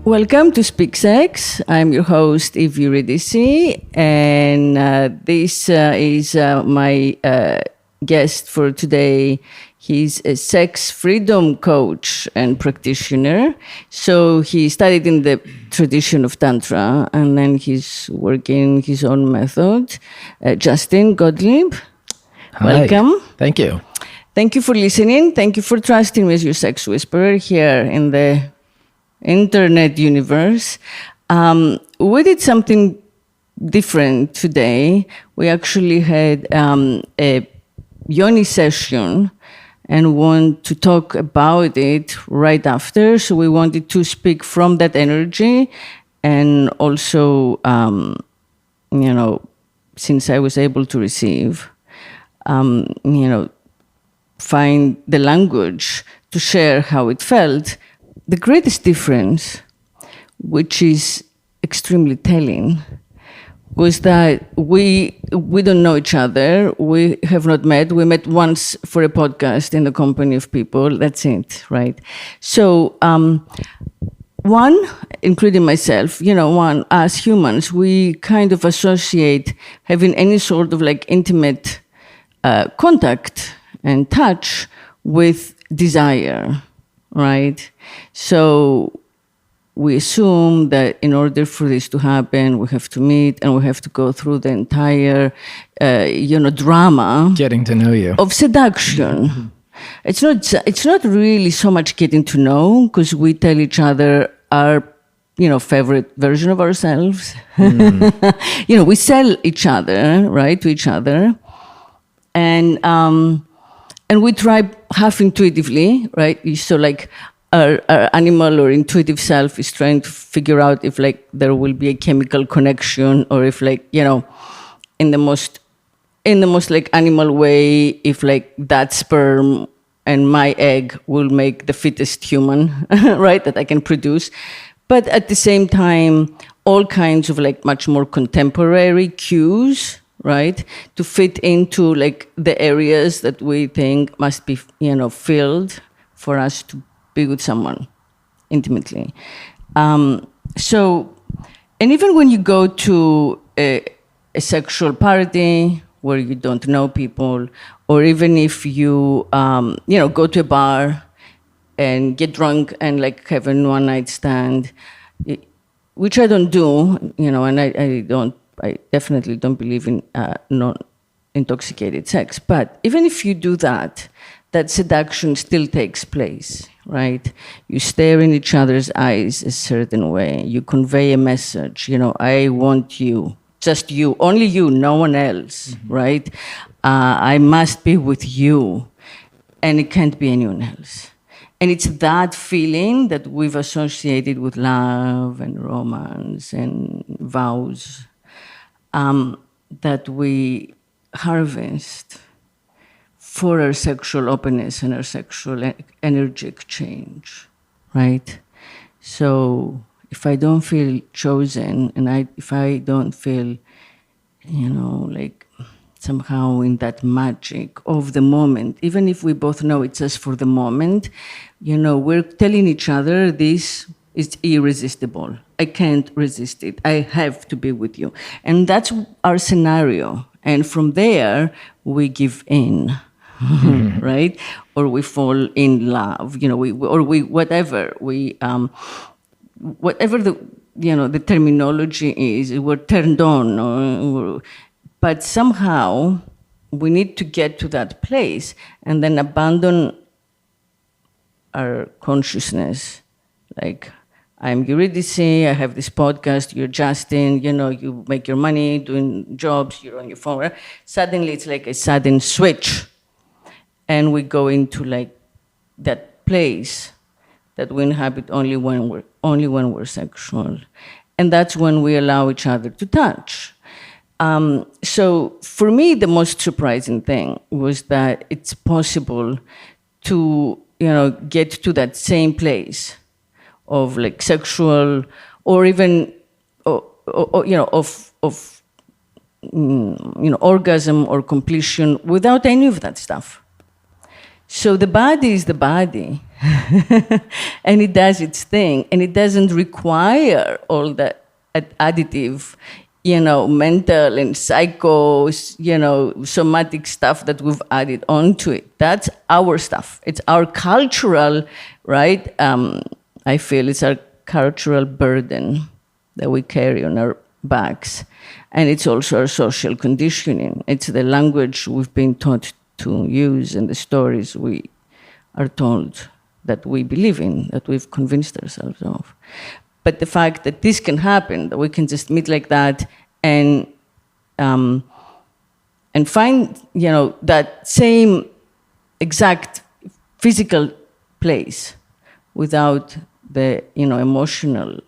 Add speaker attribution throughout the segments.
Speaker 1: Welcome to Speak Sex. I'm your host, Euryd, and this is my guest for today. He's a sex freedom coach and practitioner. So he studied in the tradition of Tantra, and then he's working his own method. Justin Gottlieb,
Speaker 2: Hi.
Speaker 1: welcome.
Speaker 2: Thank you.
Speaker 1: Thank you for listening. Thank you for trusting me as your sex whisperer here in the internet universe. We did something different today. We actually had a Yoni session and want to talk about it right after. So we wanted to speak from that energy, and also, since I was able to receive, find the language to share how it felt. The greatest difference, which is extremely telling, was that we don't know each other. We have not met. We met once for a podcast in the company of people. That's it, right? So one, including myself, as humans, we kind of associate having any sort of like intimate contact and touch with desire, right? So we assume that in order for this to happen, we have to meet and we have to go through the entire, drama.
Speaker 2: Getting to know you.
Speaker 1: Of seduction. Mm-hmm. It's not really so much getting to know, because we tell each other our, favorite version of ourselves. Mm. We sell each other, right, to each other. And we try half intuitively, right? So like our animal or intuitive self is trying to figure out if like there will be a chemical connection, or if like, in the most like animal way, if like that sperm and my egg will make the fittest human, right, that I can produce. But at the same time, all kinds of like much more contemporary cues, right, to fit into like the areas that we think must be, filled for us to be with someone intimately. So, and even when you go to a sexual party where you don't know people, or even if you, go to a bar and get drunk and like have a one-night stand, which I don't do, and I definitely don't believe in non-intoxicated sex. But even if you do that, that seduction still takes place, right? You stare in each other's eyes a certain way. You convey a message, I want you, just you, only you, no one else, mm-hmm. right? I must be with you, and it can't be anyone else. And it's that feeling that we've associated with love and romance and vows, that we harvest for our sexual openness and our sexual energy exchange, right? So if I don't feel chosen, and if I don't feel, like somehow in that magic of the moment, even if we both know it's just for the moment, we're telling each other this is irresistible. I can't resist it. I have to be with you. And that's our scenario. And from there, we give in, right? Or we fall in love, whatever the terminology is, we're turned on. But somehow, we need to get to that place and then abandon our consciousness. Like, I'm Euryd, I have this podcast, you're Justin, you make your money doing jobs, you're on your phone. Suddenly it's like a sudden switch. And we go into like that place that we inhabit only when we're sexual. And that's when we allow each other to touch. So for me, the most surprising thing was that it's possible to, get to that same place of like sexual, or even, orgasm or completion without any of that stuff. So the body is the body. and it does its thing, and it doesn't require all the additive, mental and psycho, somatic stuff that we've added onto it. That's our stuff. It's our cultural, right? I feel it's our cultural burden that we carry on our backs. And it's also our social conditioning. It's the language we've been taught to use and the stories we are told that we believe in, that we've convinced ourselves of. But the fact that this can happen, that we can just meet like that and find, that same exact physical place without the, emotional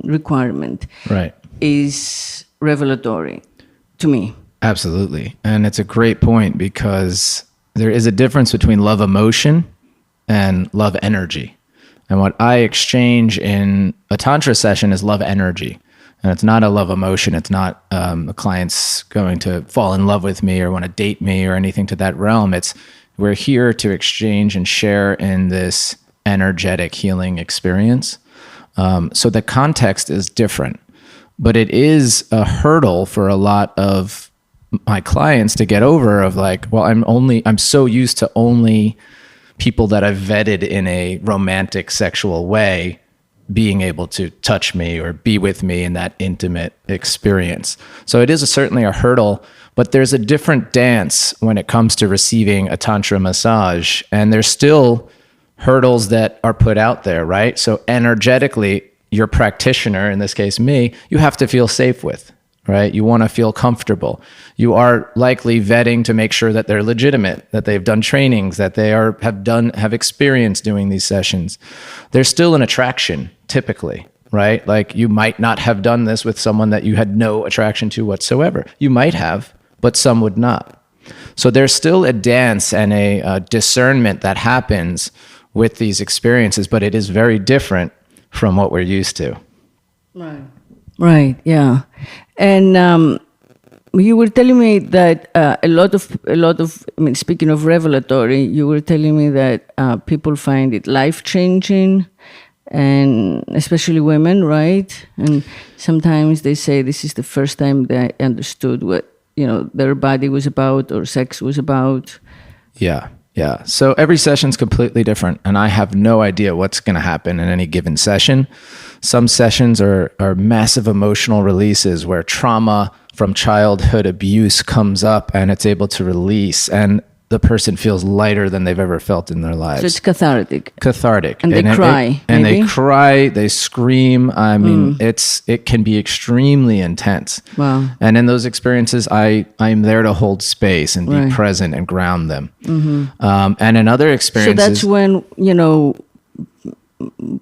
Speaker 1: requirement,
Speaker 2: right,
Speaker 1: is revelatory to me.
Speaker 2: Absolutely. And it's a great point, because there is a difference between love emotion and love energy. And what I exchange in a Tantra session is love energy. And it's not a love emotion. It's not a client's going to fall in love with me or want to date me or anything to that realm. It's we're here to exchange and share in this energetic healing experience. So the context is different, but it is a hurdle for a lot of my clients to get over, of like, well, I'm so used to only people that I've vetted in a romantic sexual way being able to touch me or be with me in that intimate experience. So it is certainly a hurdle, but there's a different dance when it comes to receiving a Tantra massage, and there's still hurdles that are put out there, right? So energetically, your practitioner, in this case me, you have to feel safe with, right? You want to feel comfortable. You are likely vetting to make sure that they're legitimate, that they've done trainings, that they have experience doing these sessions. There's still an attraction, typically, right? Like you might not have done this with someone that you had no attraction to whatsoever. You might have, but some would not. So there's still a dance and a discernment that happens with these experiences, but it is very different from what we're used to.
Speaker 1: Right, yeah. And you were telling me that a lot of, speaking of revelatory, you were telling me that people find it life-changing, and especially women, right? And sometimes they say this is the first time they understood what, their body was about or sex was about.
Speaker 2: Yeah. So every session's completely different, and I have no idea what's going to happen in any given session. Some sessions are massive emotional releases where trauma from childhood abuse comes up and it's able to release, and the person feels lighter than they've ever felt in their lives.
Speaker 1: So it's cathartic.
Speaker 2: And
Speaker 1: they cry.
Speaker 2: And they cry, they scream. I mean, it can be extremely intense.
Speaker 1: Wow.
Speaker 2: And in those experiences, I'm there to hold space and be present and ground them. Mm-hmm. And in other experiences...
Speaker 1: So that's when,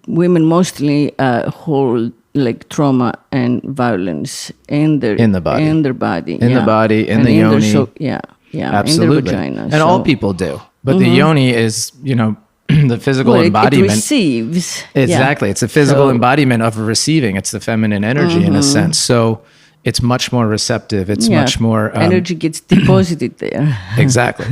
Speaker 1: women mostly hold like trauma and violence in their body, in the body, in the yoni.
Speaker 2: Absolutely.
Speaker 1: In their vagina.
Speaker 2: And all people do. But the yoni is, the physical embodiment.
Speaker 1: It receives.
Speaker 2: Exactly. It's a physical embodiment of receiving. It's the feminine energy in a sense. So it's much more receptive. It's much more...
Speaker 1: energy gets deposited there.
Speaker 2: Exactly.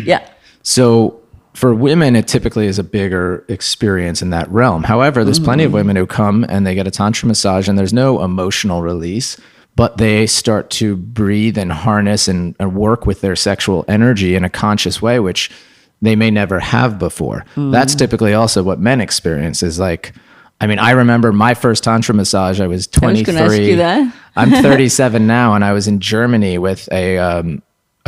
Speaker 1: Yeah.
Speaker 2: So for women, it typically is a bigger experience in that realm. However, there's plenty of women who come and they get a Tantra massage and there's no emotional release, but they start to breathe and harness and work with their sexual energy in a conscious way, which they may never have before. That's typically also what men experience is like, I remember my first Tantra massage, I was 23. I was going to ask you that. I'm 37 now, and I was in Germany with a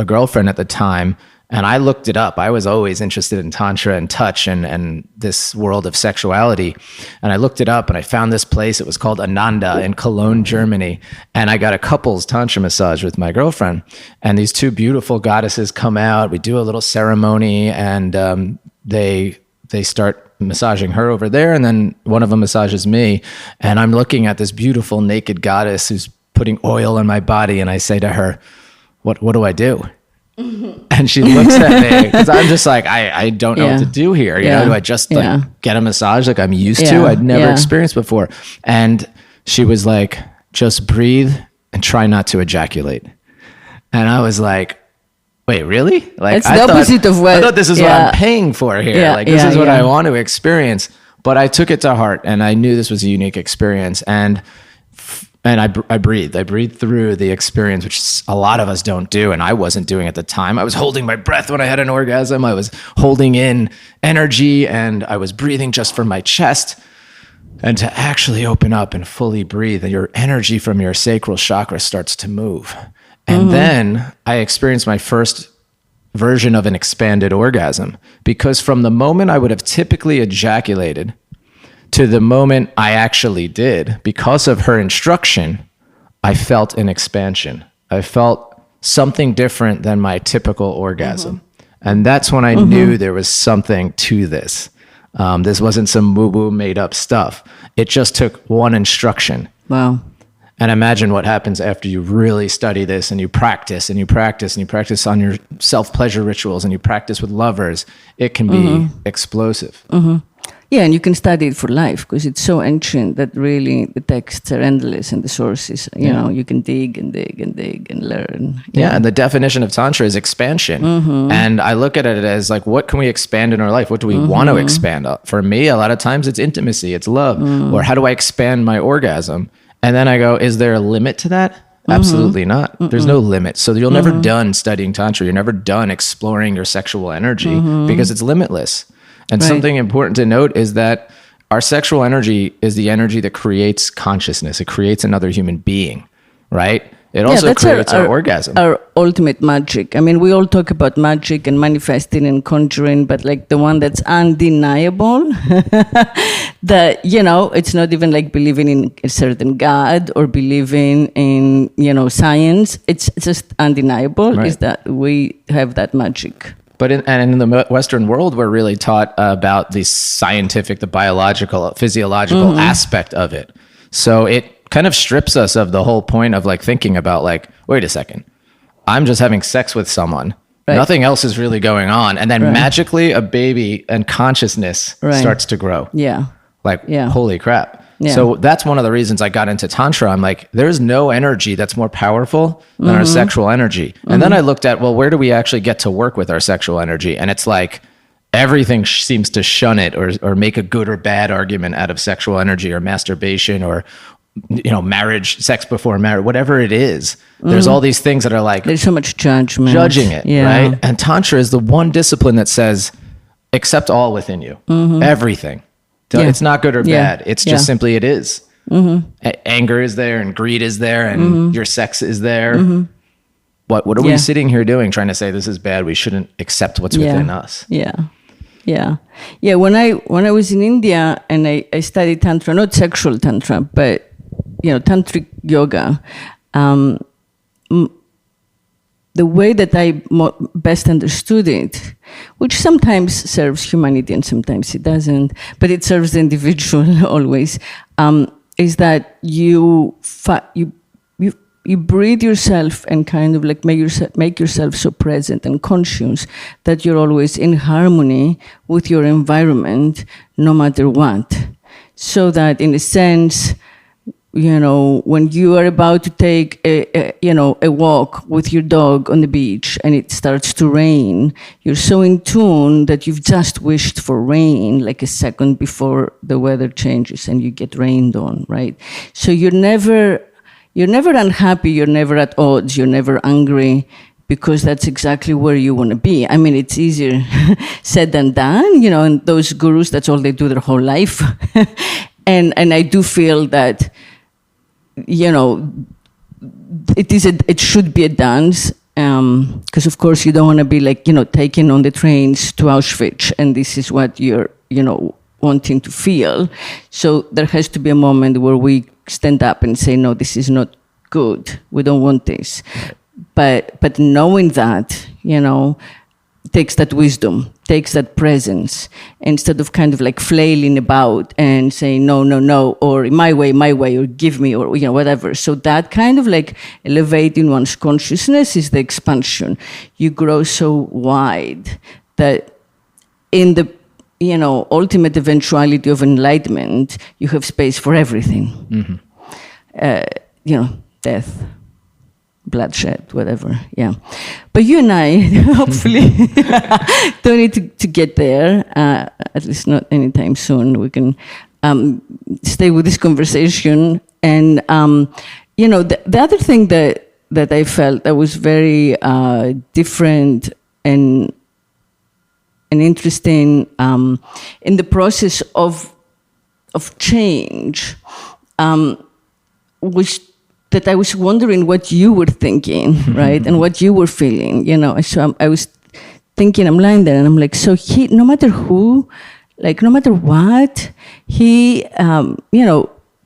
Speaker 2: girlfriend at the time, and I looked it up. I was always interested in Tantra and touch and this world of sexuality. And I looked it up and I found this place. It was called Ananda in Cologne, Germany. And I got a couples Tantra massage with my girlfriend. And these two beautiful goddesses come out. We do a little ceremony and they start massaging her over there. And then one of them massages me. And I'm looking at this beautiful naked goddess who's putting oil on my body. And I say to her, what do I do? And she looks at me because I'm just like, I don't know what to do here. You know, do I just get a massage like I'm used to? I'd never experienced before. And she was like, just breathe and try not to ejaculate. And I was like, wait, really? Like,
Speaker 1: It's the opposite of what...
Speaker 2: I thought this is what I'm paying for here.
Speaker 1: Yeah,
Speaker 2: like, this is what I want to experience. But I took it to heart, and I knew this was a unique experience. And I breathed. I breathed through the experience, which a lot of us don't do, and I wasn't doing at the time. I was holding my breath when I had an orgasm. I was holding in energy, and I was breathing just from my chest. And to actually open up and fully breathe, and your energy from your sacral chakra starts to move. And then I experienced my first version of an expanded orgasm, because from the moment I would have typically ejaculated to the moment I actually did, because of her instruction, I felt an expansion. I felt something different than my typical orgasm. And that's when I knew there was something to this. This wasn't some woo-woo made up stuff. It just took one instruction.
Speaker 1: Wow.
Speaker 2: And imagine what happens after you really study this, and you practice and you practice and you practice on your self-pleasure rituals, and you practice with lovers. It can be explosive.
Speaker 1: Yeah, and you can study it for life, because it's so ancient that really the texts are endless, and the sources, you know, you can dig and dig and dig and learn.
Speaker 2: Yeah, and the definition of Tantra is expansion. And I look at it as like, what can we expand in our life? What do we want to expand? For me, a lot of times it's intimacy, it's love. Or how do I expand my orgasm? And then I go, is there a limit to that? Absolutely not. There's no limit. So you're never done studying Tantra. You're never done exploring your sexual energy, because it's limitless. And something important to note is that our sexual energy is the energy that creates consciousness. It creates another human being, right? It also creates our orgasm.
Speaker 1: Our ultimate magic. I mean, we all talk about magic and manifesting and conjuring, but like the one that's undeniable, that, you know, it's not even like believing in a certain God or believing in, you know, science. It's just undeniable, is that we have that magic.
Speaker 2: But in the Western world, we're really taught about the scientific, the biological, physiological aspect of it. So it kind of strips us of the whole point of like thinking about like, wait a second, I'm just having sex with someone. Nothing else is really going on. And then magically a baby and consciousness starts to grow. Holy crap. So that's one of the reasons I got into Tantra. I'm like, there's no energy that's more powerful than our sexual energy. And then I looked at, well, where do we actually get to work with our sexual energy? And it's like, everything seems to shun it or make a good or bad argument out of sexual energy or masturbation or, you know, marriage, sex before marriage, whatever it is. There's all these things that are like,
Speaker 1: there's so much judgment.
Speaker 2: Judging it, right? And Tantra is the one discipline that says, accept all within you, everything. It's not good or bad. It's just simply it is. Anger is there, and greed is there, and your sex is there. What are we sitting here doing, trying to say this is bad? We shouldn't accept what's within us. When
Speaker 1: I was in India and I studied Tantra, not sexual Tantra, but, you know, tantric yoga. The way that I best understood it, which sometimes serves humanity and sometimes it doesn't, but it serves the individual always, is that you breathe yourself and kind of like make yourself so present and conscious that you're always in harmony with your environment, no matter what. So that in a sense, you know, when you are about to take a walk with your dog on the beach and it starts to rain, you're so in tune that you've just wished for rain like a second before the weather changes and you get rained on, right? So you're never unhappy, you're never at odds, you're never angry, because that's exactly where you want to be. I mean, it's easier said than done, you know, and those gurus, that's all they do their whole life. and I do feel that, you know, it should be a dance, because of course you don't want to be like, you know, taken on the trains to Auschwitz and this is what you're, you know, wanting to feel. So there has to be a moment where we stand up and say, no, this is not good. We don't want this. But knowing that, you know, takes that wisdom, takes that presence, instead of kind of like flailing about and saying, no, or my way, or give me, or, you know, whatever. So that kind of like elevating one's consciousness is the expansion. You grow so wide that in the, you know, ultimate eventuality of enlightenment, you have space for everything. You know, death, bloodshed, whatever, yeah. But you and I, hopefully, don't need to get there, at least not anytime soon. We can stay with this conversation. And, the other thing that I felt that was very different and interesting in the process of change was that I was wondering what you were thinking, right, and what you were feeling. So I was thinking, I'm lying there, and I'm like, so he, no matter who, like no matter what, he,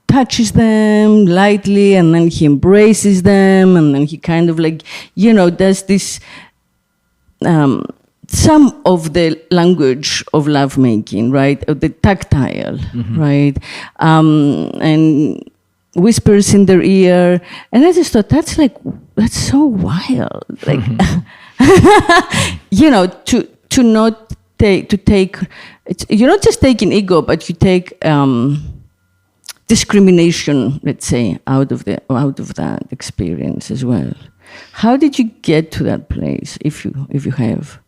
Speaker 1: touches them lightly, and then he embraces them, and then he kind of like, does this. Some of the language of lovemaking, right? Of the tactile, right? And whispers in their ear. And I just thought, that's so wild. Like, to take, you're not just taking ego, but you take discrimination, let's say, out of that experience as well. How did you get to that place, if you have?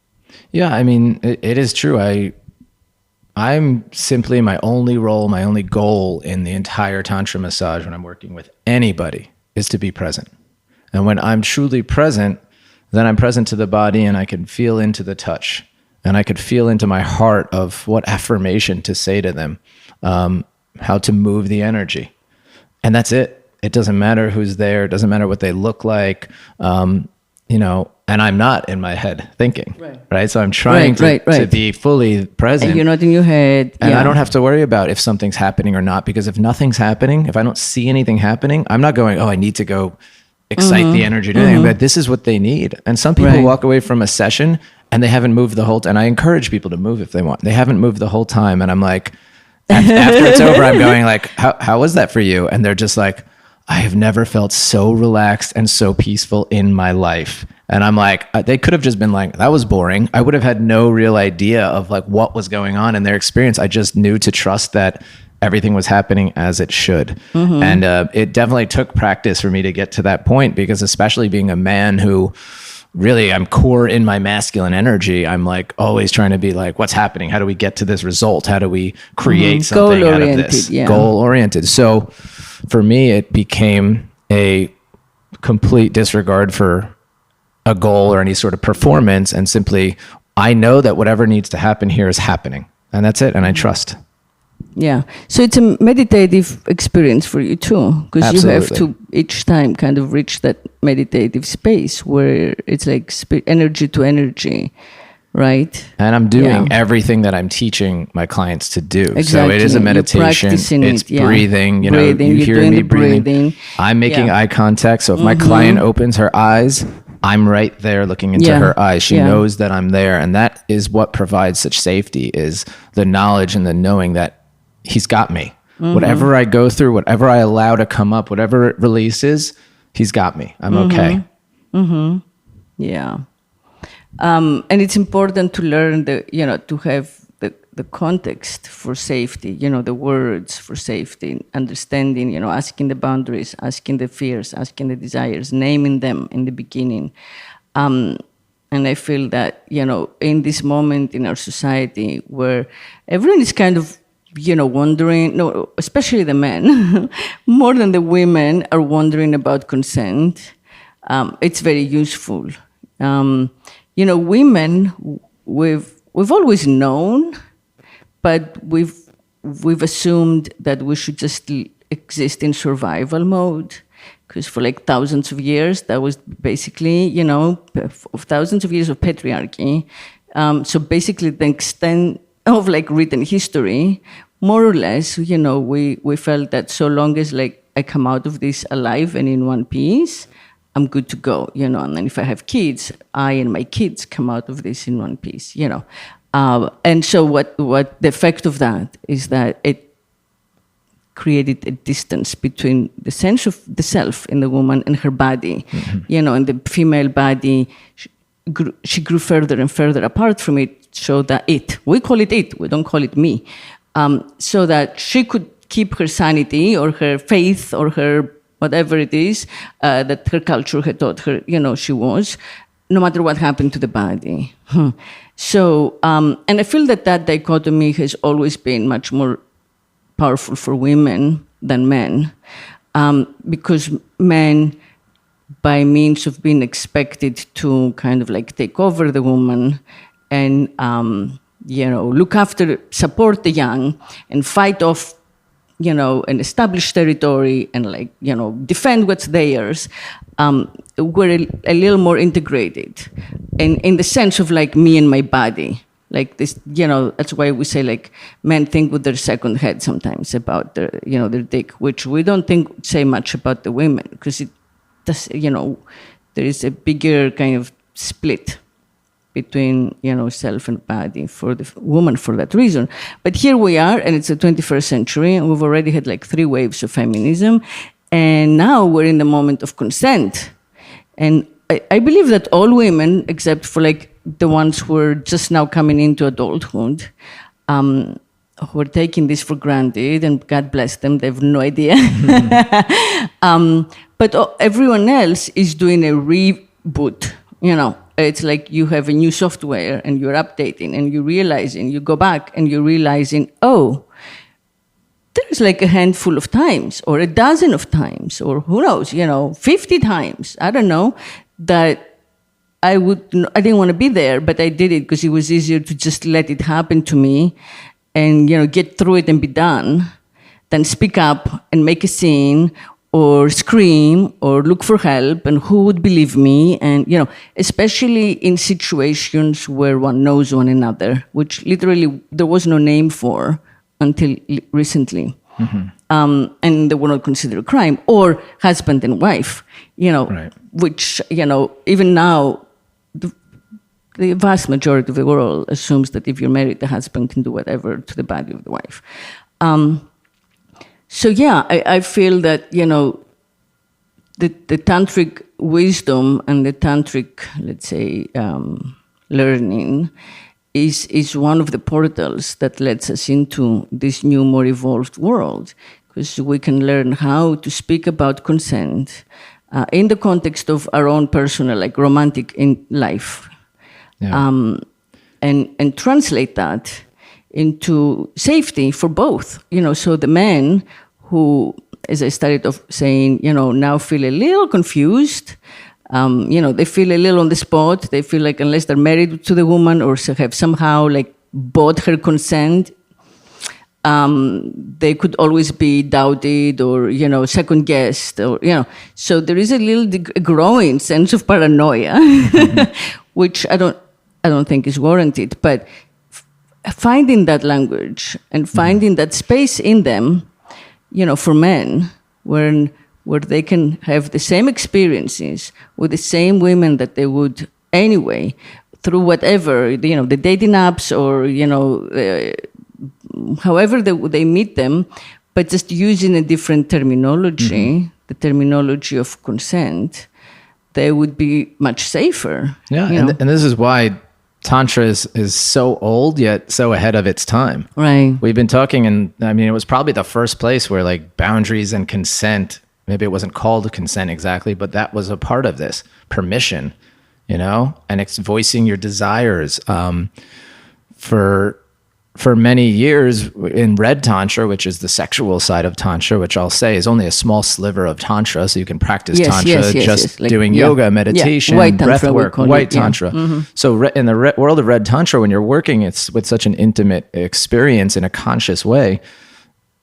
Speaker 2: Yeah, I mean, it is true. I'm simply, my only role, my only goal in the entire Tantra massage when I'm working with anybody is to be present. And when I'm truly present, then I'm present to the body, and I can feel into the touch, and I could feel into my heart of what affirmation to say to them, how to move the energy. And that's it. It doesn't matter who's there. It doesn't matter what they look like. And I'm not in my head thinking, right? So I'm trying to be fully present.
Speaker 1: And you're not in your head.
Speaker 2: And I don't have to worry about if something's happening or not, because if nothing's happening, if I don't see anything happening, I'm not going, I need to go excite the energy. But this is what they need. And some people walk away from a session and they haven't moved the whole time. And I encourage people to move if they want. They haven't moved the whole time. And I'm like, after it's over, I'm going like, how was that for you? And they're just like, I have never felt so relaxed and so peaceful in my life. And I'm like, they could have just been like, that was boring. I would have had no real idea of like what was going on in their experience. I just knew to trust that everything was happening as it should. And it definitely took practice for me to get to that point, because especially being a man who really, I'm core in my masculine energy. I'm like always trying to be like, what's happening? How do we get to this result? How do we create something out of this? Goal oriented. So for me, it became a complete disregard for a goal or any sort of performance, and simply, I know that whatever needs to happen here is happening, and that's it, and I trust.
Speaker 1: Yeah. So it's a meditative experience for you too, because you have to each time kind of reach that meditative space where it's like energy to energy, right?
Speaker 2: And I'm doing everything that I'm teaching my clients to do.
Speaker 1: Exactly.
Speaker 2: So it is a meditation. It's breathing. You hear me breathing. I'm making eye contact. So if my client opens her eyes, I'm right there looking into her eyes. She knows that I'm there. And that is what provides such safety, is the knowledge and the knowing that he's got me. Whatever I go through, whatever I allow to come up, whatever it releases, he's got me. I'm okay.
Speaker 1: Yeah. And it's important to learn to have the context for safety, the words for safety, understanding, asking the boundaries, asking the fears, asking the desires, naming them in the beginning. And I feel that, in this moment in our society where everyone is kind of, wondering, especially the men, more than the women are wondering about consent, it's very useful. Women, we've always known, but we've assumed that we should just exist in survival mode, because for like thousands of years, that was basically, thousands of years of patriarchy. So basically the extent of like written history, more or less, we felt that so long as like I come out of this alive and in one piece, I'm good to go, and then if I have kids, I and my kids come out of this in one piece, And so what the effect of that is that it created a distance between the sense of the self in the woman and her body, and the female body, she grew further and further apart from it, so that we call it, we don't call it me, so that she could keep her sanity or her faith or her whatever it is that her culture had taught her, she was, no matter what happened to the body. So, and I feel that dichotomy has always been much more powerful for women than men, because men, by means of being expected to kind of like take over the woman and, look after, support the young and fight off, an established territory and defend what's theirs, we're a little more integrated in the sense of like me and my body. Like this, that's why we say like men think with their second head sometimes about their dick, which we don't say much about the women, because it does, there is a bigger kind of split between, self and body for the woman for that reason. But here we are, and it's the 21st century, and we've already had like 3 waves of feminism, and now we're in the moment of consent. And I believe that all women, except for like the ones who are just now coming into adulthood, who are taking this for granted, and God bless them, they have no idea. But everyone else is doing a reboot, It's like you have a new software and you're updating and you're realizing, you go back and you're realizing, oh, there's like a handful of times or a dozen of times or who knows, 50 times, I don't know, that I didn't want to be there, but I did it because it was easier to just let it happen to me and, get through it and be done than speak up and make a scene or scream or look for help, and who would believe me? And, especially in situations where one knows one another, which literally there was no name for until recently. Mm-hmm. And they were not considered a crime, or husband and wife,
Speaker 2: right.
Speaker 1: Which, even now, the vast majority of the world assumes that if you're married, the husband can do whatever to the body of the wife. So yeah, I feel that, the tantric wisdom and the tantric, let's say, learning is one of the portals that lets us into this new, more evolved world, because we can learn how to speak about consent in the context of our own personal, like romantic in life, and translate that into safety for both. So the men who, as I started off saying, now feel a little confused. They feel a little on the spot. They feel like unless they're married to the woman or have somehow like bought her consent, they could always be doubted or, second guessed or, So there is a little growing sense of paranoia, which I don't think is warranted. But finding that language and finding that space in them, for men, where they can have the same experiences with the same women that they would anyway, through whatever, the dating apps or, however they meet them, but just using a different terminology, the terminology of consent, they would be much safer.
Speaker 2: Yeah, and this is why Tantra is so old, yet so ahead of its time.
Speaker 1: Right.
Speaker 2: We've been talking, and it was probably the first place where like boundaries and consent, maybe it wasn't called consent exactly, but that was a part of this. Permission, and it's voicing your desires. For many years in Red Tantra, which is the sexual side of Tantra, which I'll say is only a small sliver of Tantra, so you can practice Tantra just like, doing yoga, meditation, breath work, white Tantra. Mm-hmm. So in the world of Red Tantra, when you're working it's with such an intimate experience in a conscious way,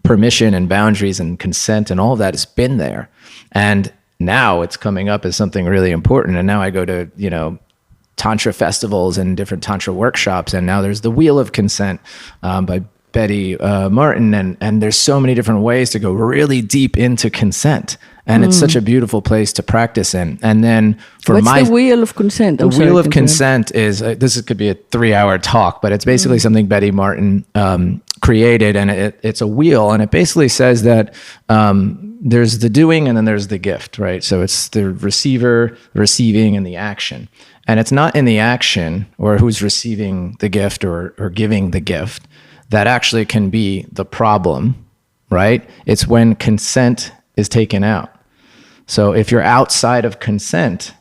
Speaker 2: permission and boundaries and consent and all of that has been there. And now it's coming up as something really important. And now I go to, Tantra festivals and different Tantra workshops. And now there's the Wheel of Consent by Betty Martin. And there's so many different ways to go really deep into consent. And it's such a beautiful place to practice in. And then
Speaker 1: What's the Wheel of Consent?
Speaker 2: The Wheel of Consent is, this could be a 3-hour talk, but it's basically something Betty Martin created. And it's a wheel. And it basically says that there's the doing and then there's the gift, right? So it's the receiver, receiving, and the action. And it's not in the action or who's receiving the gift or giving the gift that actually can be the problem, right? It's when consent is taken out. So if you're outside of consent,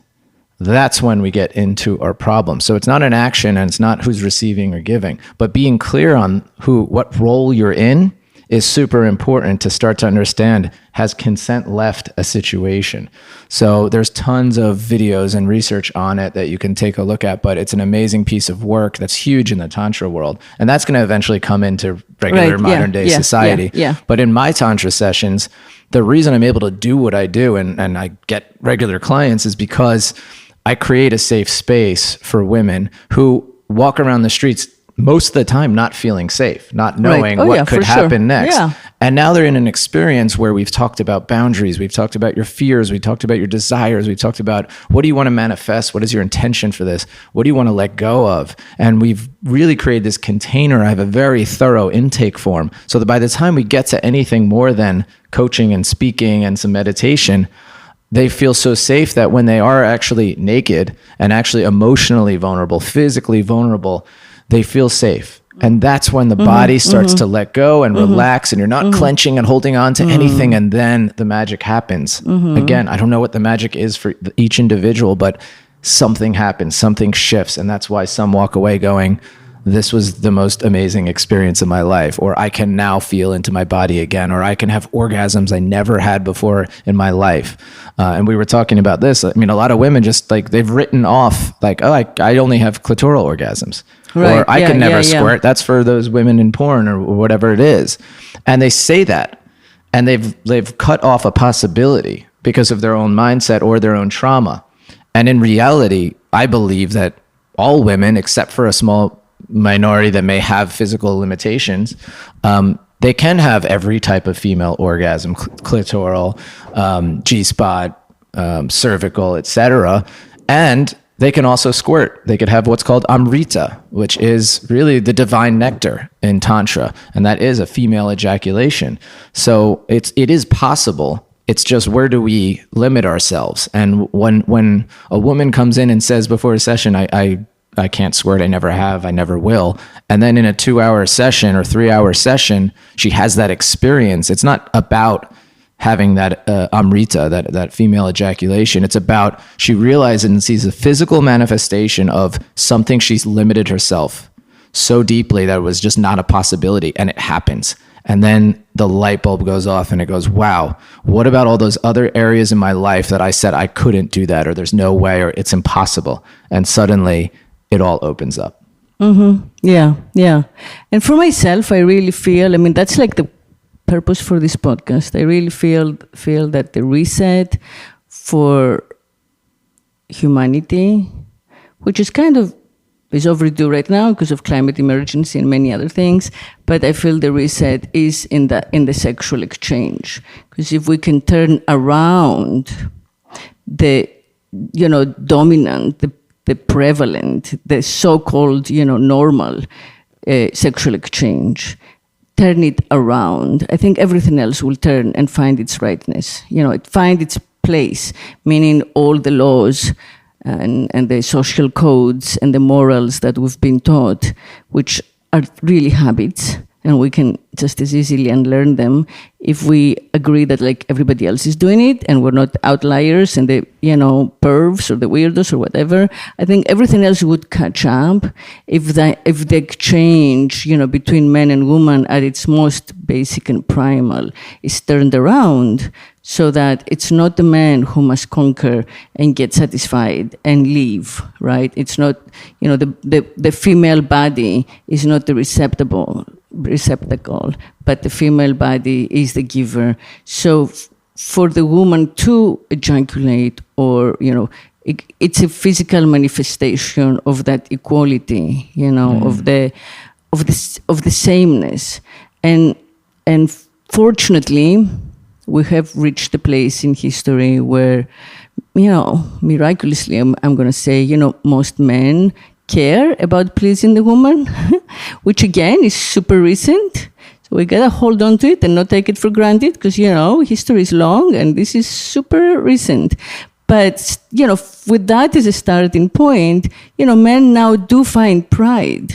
Speaker 2: that's when we get into our problem. So it's not an action and it's not who's receiving or giving, but being clear on what role you're in is super important to start to understand, has consent left a situation? So there's tons of videos and research on it that you can take a look at, but it's an amazing piece of work that's huge in the Tantra world. And that's going to eventually come into regular modern day society. But in my Tantra sessions, the reason I'm able to do what I do and I get regular clients is because I create a safe space for women who walk around the streets most of the time not feeling safe, not knowing what could happen next. And now they're in an experience where we've talked about boundaries, we've talked about your fears, we've talked about your desires, we've talked about what do you want to manifest, what is your intention for this, what do you want to let go of? And we've really created this container. I have a very thorough intake form so that by the time we get to anything more than coaching and speaking and some meditation, they feel so safe that when they are actually naked and actually emotionally vulnerable, physically vulnerable, they feel safe. And that's when the body starts to let go and relax, and you're not clenching and holding on to anything. And then the magic happens. Again, I don't know what the magic is for each individual, but something happens, something shifts. And that's why some walk away going, this was the most amazing experience of my life, or I can now feel into my body again, or I can have orgasms I never had before in my life. And we were talking about this. I mean, a lot of women just like, they've written off like, oh, I only have clitoral orgasms. Right. Or I can never squirt. That's for those women in porn or whatever it is. And they say that, and they've cut off a possibility because of their own mindset or their own trauma. And in reality, I believe that all women, except for a small minority that may have physical limitations, they can have every type of female orgasm, clitoral, G-spot, cervical, etc. And they can also squirt. They could have what's called Amrita, which is really the divine nectar in Tantra. And that is a female ejaculation. So it is possible. It's just, where do we limit ourselves? And when a woman comes in and says before a session, I can't squirt, I never have, I never will. And then in a 2-hour session or 3-hour session, she has that experience. It's not about having that Amrita, that female ejaculation. It's about, she realizes and sees a physical manifestation of something she's limited herself so deeply that it was just not a possibility, and it happens. And then the light bulb goes off and it goes, wow, what about all those other areas in my life that I said I couldn't do that, or there's no way, or it's impossible? And suddenly it all opens up.
Speaker 1: Yeah. And for myself, I really feel, I mean, that's like the purpose for this podcast. I really feel that the reset for humanity, which is kind of is overdue right now because of climate emergency and many other things, but I feel the reset is in the sexual exchange. Because if we can turn around the dominant, the prevalent, the so-called normal sexual exchange, turn it around, I think everything else will turn and find its rightness. It find its place, meaning all the laws and the social codes and the morals that we've been taught, which are really habits, and we can just as easily unlearn them if we agree that like everybody else is doing it and we're not outliers and the pervs or the weirdos or whatever. I think everything else would catch up if the exchange between men and women at its most basic and primal is turned around, so that it's not the man who must conquer and get satisfied and leave, right? It's not, the female body is not the receptacle, but the female body is the giver. So for the woman to ejaculate, or, it's a physical manifestation of that equality, of the sameness. And fortunately, we have reached a place in history where, miraculously, I'm going to say, most men care about pleasing the woman, which again is super recent. So we got to hold on to it and not take it for granted because, history is long and this is super recent. But, with that as a starting point, men now do find pride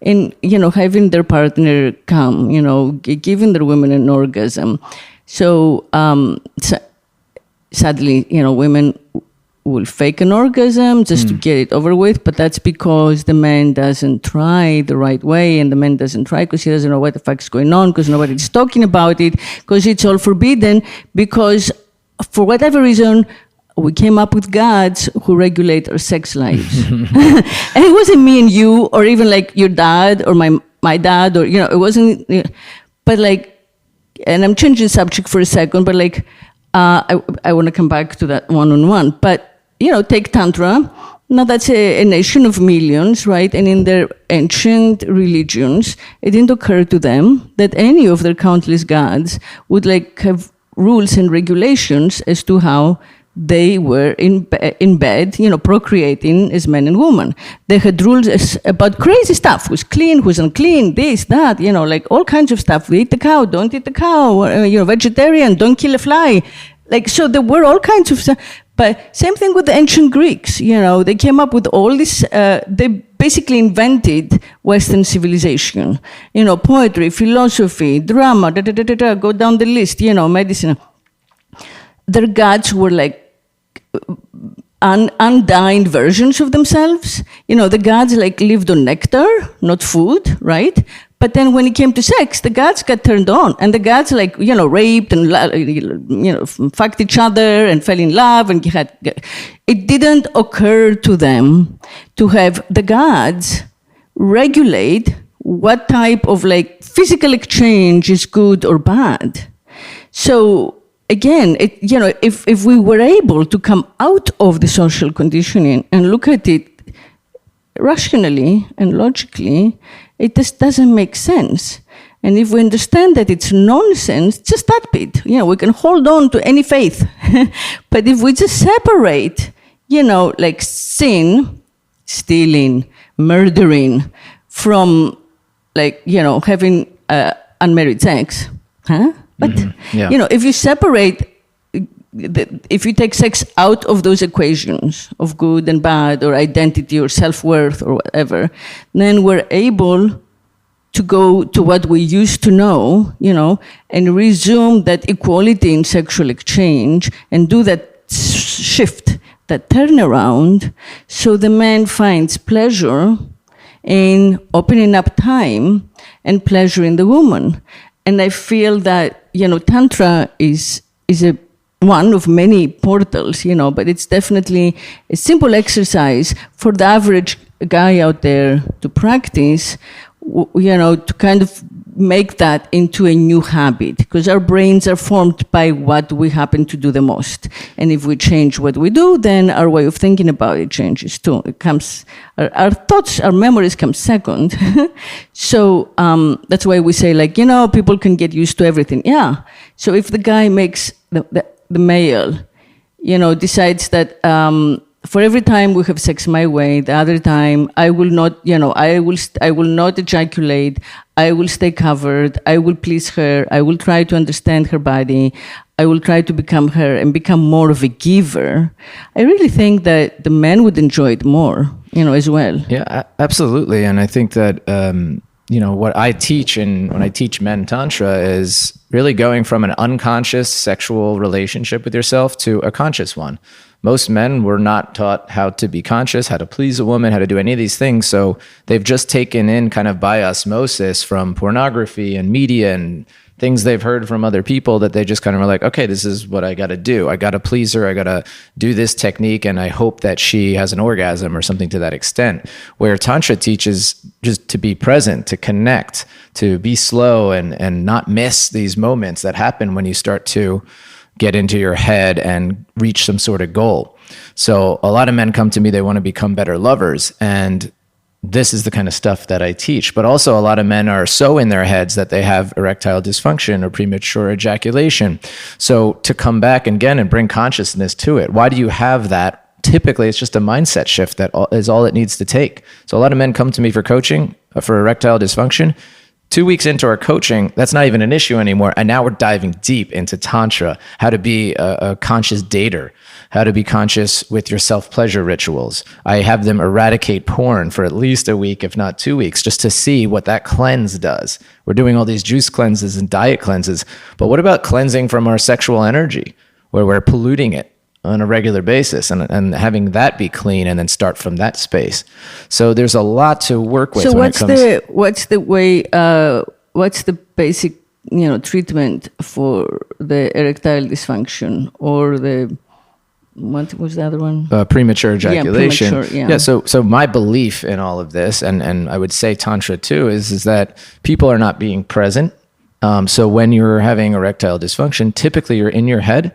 Speaker 1: in, having their partner come, giving their women an orgasm. So sadly, women will fake an orgasm just to get it over with, but that's because the man doesn't try the right way, and the man doesn't try because he doesn't know what the fuck's going on, because nobody's talking about it, because it's all forbidden, because for whatever reason, we came up with gods who regulate our sex lives. And it wasn't me and you, or even like your dad, or my dad, or, it wasn't, but like, and I'm changing the subject for a second, but like, I want to come back to that one-on-one. But, take Tantra. Now that's a nation of millions, right? And in their ancient religions, it didn't occur to them that any of their countless gods would like have rules and regulations as to how they were in bed, procreating as man and woman. They had rules about crazy stuff, who's clean, who's unclean, this, that, like all kinds of stuff. Eat the cow, don't eat the cow, vegetarian, don't kill a fly. Like, so there were all kinds of stuff. But same thing with the ancient Greeks, they came up with all this, they basically invented Western civilization, poetry, philosophy, drama, go down the list, medicine. Their gods were like undying versions of themselves. The gods like lived on nectar, not food, right? But then when it came to sex, the gods got turned on, and the gods like, raped and, fucked each other and fell in love, and it didn't occur to them to have the gods regulate what type of like physical exchange is good or bad. So again, if we were able to come out of the social conditioning and look at it rationally and logically, it just doesn't make sense. And if we understand that it's nonsense, just that bit, we can hold on to any faith. But if we just separate, like sin, stealing, murdering, from like, having unmarried sex, huh? But, if you separate, if you take sex out of those equations of good and bad, or identity, or self-worth, or whatever, then we're able to go to what we used to know, and resume that equality in sexual exchange, and do that shift, that turnaround, so the man finds pleasure in opening up time and pleasure in the woman. And I feel that, Tantra is one of many portals, but it's definitely a simple exercise for the average guy out there to practice, to kind of make that into a new habit, because our brains are formed by what we happen to do the most. And if we change what we do, then our way of thinking about it changes too. It comes, our thoughts, our memories come second. So that's why we say, like, people can get used to everything. Yeah. So if the guy makes the male, decides that for every time we have sex my way, the other time I will not, I will not ejaculate. I will stay covered. I will please her. I will try to understand her body. I will try to become her and become more of a giver. I really think that the men would enjoy it more, as well.
Speaker 2: Yeah, absolutely. And I think that, what I teach, and when I teach men Tantra, is really going from an unconscious sexual relationship with yourself to a conscious one. Most men were not taught how to be conscious, how to please a woman, how to do any of these things. So they've just taken in kind of by osmosis from pornography and media and things they've heard from other people, that they just kind of are like, okay, this is what I got to do. I got to please her. I got to do this technique, and I hope that she has an orgasm or something to that extent. Where Tantra teaches just to be present, to connect, to be slow, and not miss these moments that happen when you start to get into your head and reach some sort of goal. So a lot of men come to me, they want to become better lovers. And this is the kind of stuff that I teach. But also a lot of men are so in their heads that they have erectile dysfunction or premature ejaculation. So to come back again and bring consciousness to it, why do you have that? Typically, it's just a mindset shift that is all it needs to take. So a lot of men come to me for coaching for erectile dysfunction. 2 weeks into our coaching, that's not even an issue anymore. And now we're diving deep into Tantra, how to be a conscious dater, how to be conscious with your self-pleasure rituals. I have them eradicate porn for at least a week, if not 2 weeks, just to see what that cleanse does. We're doing all these juice cleanses and diet cleanses. But what about cleansing from our sexual energy, where we're polluting it? on a regular basis, and having that be clean, and then start from that space. So there's a lot to work with.
Speaker 1: So
Speaker 2: what's
Speaker 1: the basic treatment for the erectile dysfunction or the what was the other one?
Speaker 2: Premature ejaculation.
Speaker 1: Yeah, premature, yeah.
Speaker 2: So my belief in all of this, and I would say Tantra too, is that people are not being present. So when you're having erectile dysfunction, typically you're in your head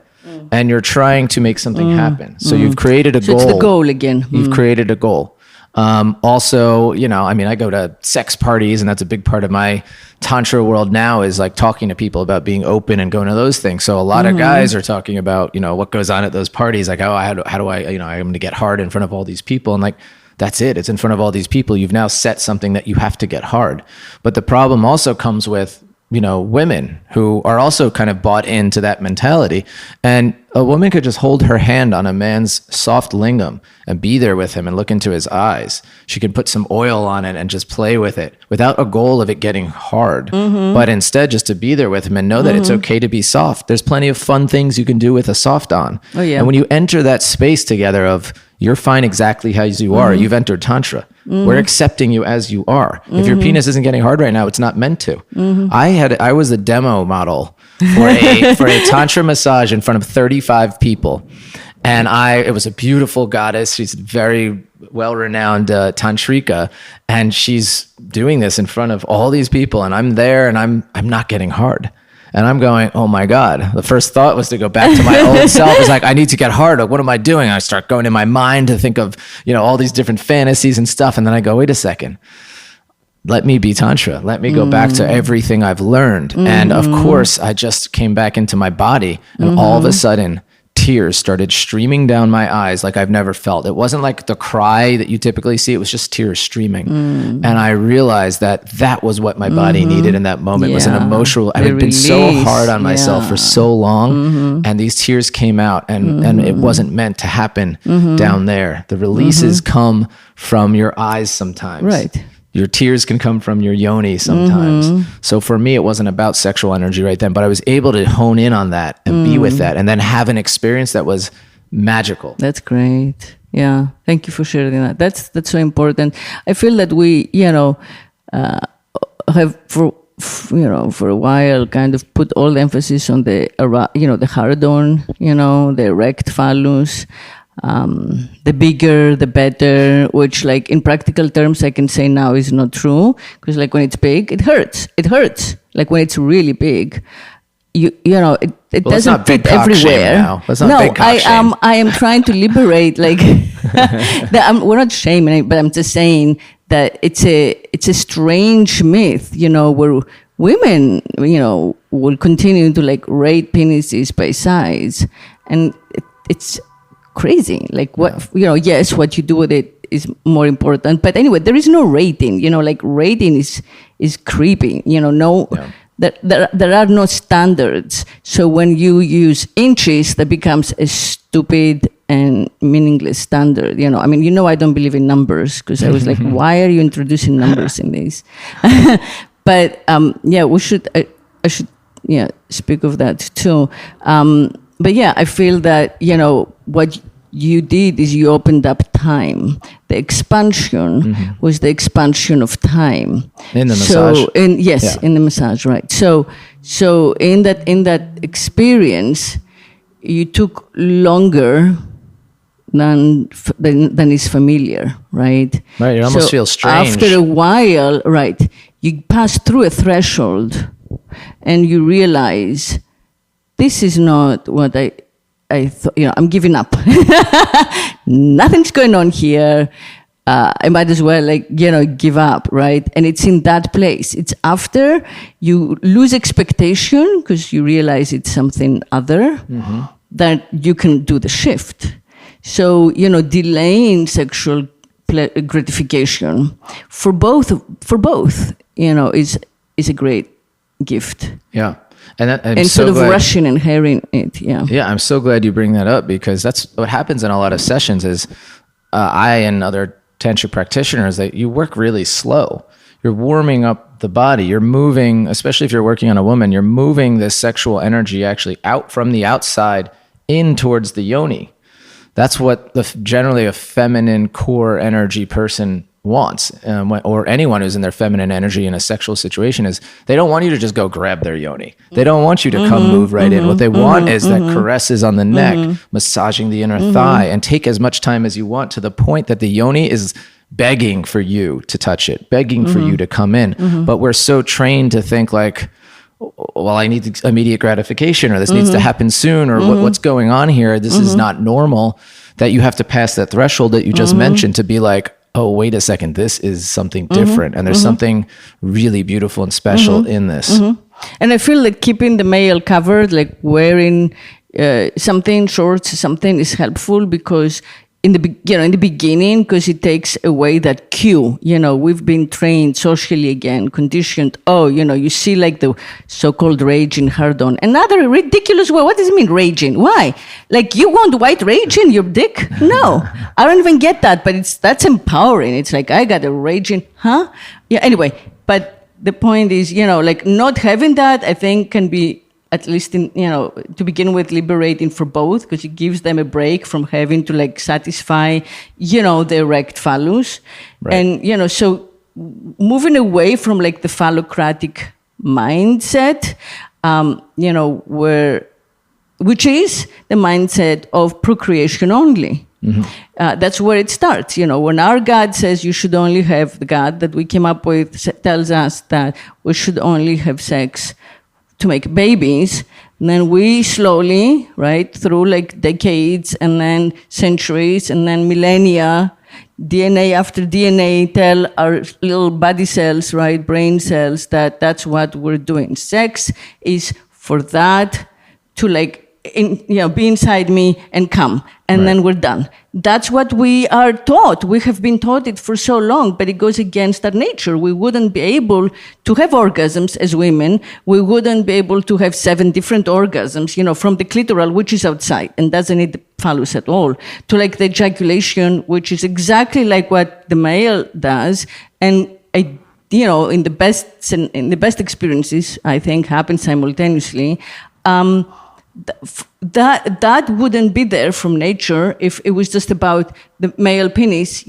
Speaker 2: and you're trying to make something happen. So you've created a goal.
Speaker 1: So it's the goal again.
Speaker 2: You've created a goal. Also, I go to sex parties, and that's a big part of my Tantra world now, is like talking to people about being open and going to those things. So a lot of guys are talking about, what goes on at those parties. Like, how do I, I'm going to get hard in front of all these people. And like, that's it. It's in front of all these people. You've now set something that you have to get hard. But the problem also comes with, women who are also kind of bought into that mentality. And a woman could just hold her hand on a man's soft lingam and be there with him and look into his eyes. She could put some oil on it and just play with it without a goal of it getting hard, but instead just to be there with him and know that it's okay to be soft. There's plenty of fun things you can do with a soft on.
Speaker 1: Oh, yeah.
Speaker 2: And when you enter that space together of you're fine exactly as you are, you've entered Tantra. We're accepting you as you are. If your penis isn't getting hard right now, it's not meant to. I was a demo model for a Tantra massage in front of 35 people. And it was a beautiful goddess. She's very well-renowned tantrika. And she's doing this in front of all these people. And I'm there and I'm not getting hard. And I'm going, oh my God. The first thought was to go back to my old self. It's like, I need to get harder. What am I doing? I start going in my mind to think of, all these different fantasies and stuff. And then I go, wait a second. Let me be Tantra. Let me go back to everything I've learned. And of course, I just came back into my body. And all of a sudden, tears started streaming down my eyes like I've never felt. It wasn't like the cry that you typically see. It was just tears streaming. And I realized that was what my body needed in that moment. It was an emotional, I had been so hard on myself for so long. And these tears came out and it wasn't meant to happen down there. The releases come from your eyes sometimes.
Speaker 1: Right.
Speaker 2: Your tears can come from your yoni sometimes. So for me, it wasn't about sexual energy right then, but I was able to hone in on that and be with that and then have an experience that was magical.
Speaker 1: That's great. Yeah. Thank you for sharing that. That's so important. I feel that we, have for a while kind of put all the emphasis on the hard-on, the erect phallus. The bigger, the better, which like in practical terms, I can say now is not true. Because like when it's big, it hurts. It hurts. Like when it's really big, it doesn't fit everywhere. I am trying to liberate, like, we're not shaming, but I'm just saying that it's a strange myth, where women, will continue to like rate penises by size. And it's crazy. Like what, yes, what you do with it is more important. But anyway, there is no rating, like rating is creepy, there are no standards. So when you use inches, that becomes a stupid and meaningless standard. I don't believe in numbers because I was like, why are you introducing numbers in this? But we should, I should speak of that too. But yeah, I feel that, what you did is you opened up time. The expansion was the expansion of time.
Speaker 2: In the massage?
Speaker 1: In the massage, right. So in that experience, you took longer than is familiar, right?
Speaker 2: Right, it almost feels strange.
Speaker 1: After a while, right, you pass through a threshold and you realize this is not what I thought, I'm giving up. Nothing's going on here. I might as well give up, right? And it's in that place. It's after you lose expectation because you realize it's something other that you can do the shift. So, delaying sexual gratification for both, is a great gift.
Speaker 2: Yeah. And
Speaker 1: instead of rushing and hearing it,
Speaker 2: Yeah, I'm so glad you bring that up because that's what happens in a lot of sessions is I and other Tantra practitioners, that you work really slow. You're warming up the body. You're moving, especially if you're working on a woman, you're moving this sexual energy actually out from the outside in towards the yoni. That's what generally a feminine core energy person wants, or anyone who's in their feminine energy in a sexual situation, is they don't want you to just go grab their yoni. They don't want you to come move right in. What they want is that caresses on the neck, massaging the inner thigh, and take as much time as you want, to the point that the yoni is begging for you to touch it, begging for you to come in. But we're so trained to think like, well, I need immediate gratification, or this needs to happen soon, or what's going on here? This is not normal, that you have to pass that threshold that you just mentioned to be like, oh, wait a second, this is something different. And there's something really beautiful and special in this.
Speaker 1: And I feel like keeping the male covered, like wearing something, shorts, something, is helpful, because in the beginning, because it takes away that cue. We've been trained socially, again, conditioned. Oh, you see like the so-called raging hard-on. Another ridiculous way. What does it mean, raging? Why? Like, you want white rage in your dick? No, I don't even get that. But that's empowering. It's like, I got a raging, huh? Yeah. Anyway, but the point is, like, not having that, I think, can be, at least to begin with, liberating for both, because it gives them a break from having to like satisfy, the erect phallus. Right. And, so moving away from like the phallocratic mindset, which is the mindset of procreation only. That's where it starts. When our God says you should only have, the God that we came up with tells us that we should only have sex to make babies, and then we slowly, right, through like decades and then centuries and then millennia, DNA after DNA, tell our little body cells, right, brain cells, that that's what we're doing. Sex is for that to like, be inside me and come, and then we're done. That's what we are taught. We have been taught it for so long, but it goes against our nature. We wouldn't be able to have orgasms as women. We wouldn't be able to have 7 different orgasms, from the clitoral, which is outside and doesn't need the phallus at all, to like the ejaculation, which is exactly like what the male does. And in the best experiences, I think, happen simultaneously. That wouldn't be there from nature if it was just about the male penis,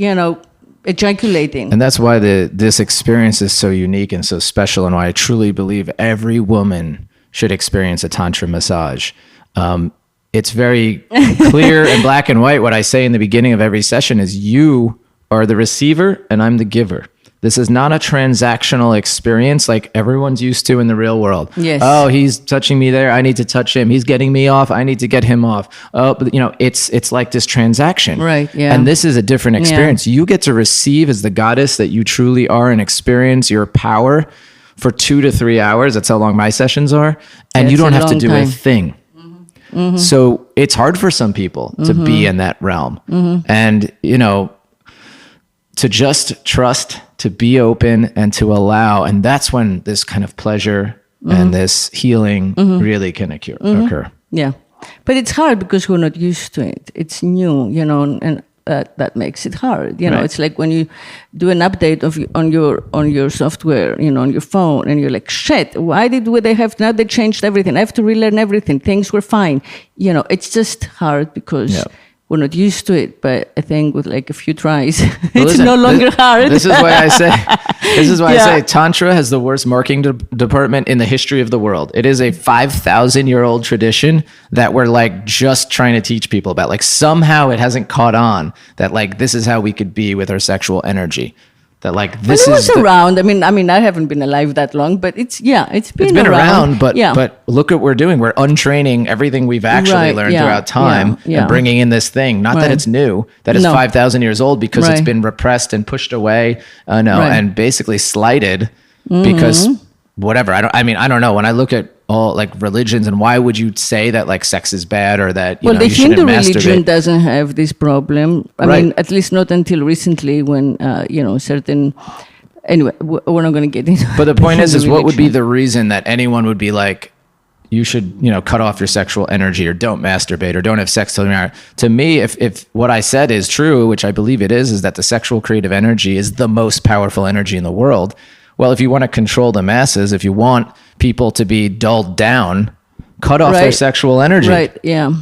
Speaker 1: ejaculating.
Speaker 2: And that's why this experience is so unique and so special, and why I truly believe every woman should experience a Tantra massage. It's very clear and black and white. What I say in the beginning of every session is, you are the receiver and I'm the giver. This is not a transactional experience like everyone's used to in the real world.
Speaker 1: Yes.
Speaker 2: Oh, he's touching me there, I need to touch him. He's getting me off, I need to get him off. Oh, but it's like this transaction.
Speaker 1: Right, yeah.
Speaker 2: And this is a different experience. Yeah. You get to receive as the goddess that you truly are and experience your power for 2 to 3 hours. That's how long my sessions are. And you don't have to do a thing. Mm-hmm. So it's hard for some people to be in that realm. And, to just trust, to be open, and to allow. And that's when this kind of pleasure and this healing really can occur.
Speaker 1: Yeah. But it's hard because we're not used to it. It's new, and that makes it hard. Right. It's like when you do an update on your software, on your phone, and you're like, shit, why did they have, now they changed everything. I have to relearn everything. Things were fine. It's just hard because we're not used to it. But I think with like a few tries, it's no longer hard.
Speaker 2: This is why I say, I say Tantra has the worst marketing department in the history of the world. It is a 5,000-year-old tradition that we're like just trying to teach people about. Like somehow it hasn't caught on that like this is how we could be with our sexual energy. That like this
Speaker 1: is around. I mean, I haven't been alive that long, but it's been around.
Speaker 2: But look at what we're doing. We're untraining everything we've actually learned throughout time and bringing in this thing. Not that it's new, that it's 5,000 years old because it's been repressed and pushed away, and basically slighted because whatever. I don't know. When I look at all like religions, and why would you say that like sex is bad or that you
Speaker 1: the
Speaker 2: shouldn't
Speaker 1: Hindu
Speaker 2: masturbate?
Speaker 1: religion doesn't have this problem. I mean, at least not until recently when certain. Anyway, we're not going to get into.
Speaker 2: But the point is what would be the reason that anyone would be like, you should cut off your sexual energy or don't masturbate or don't have sex till you're married? To me, if what I said is true, which I believe it is that the sexual creative energy is the most powerful energy in the world. Well, if you want to control the masses, if you want people to be dulled down, cut off their sexual energy.
Speaker 1: Right, yeah.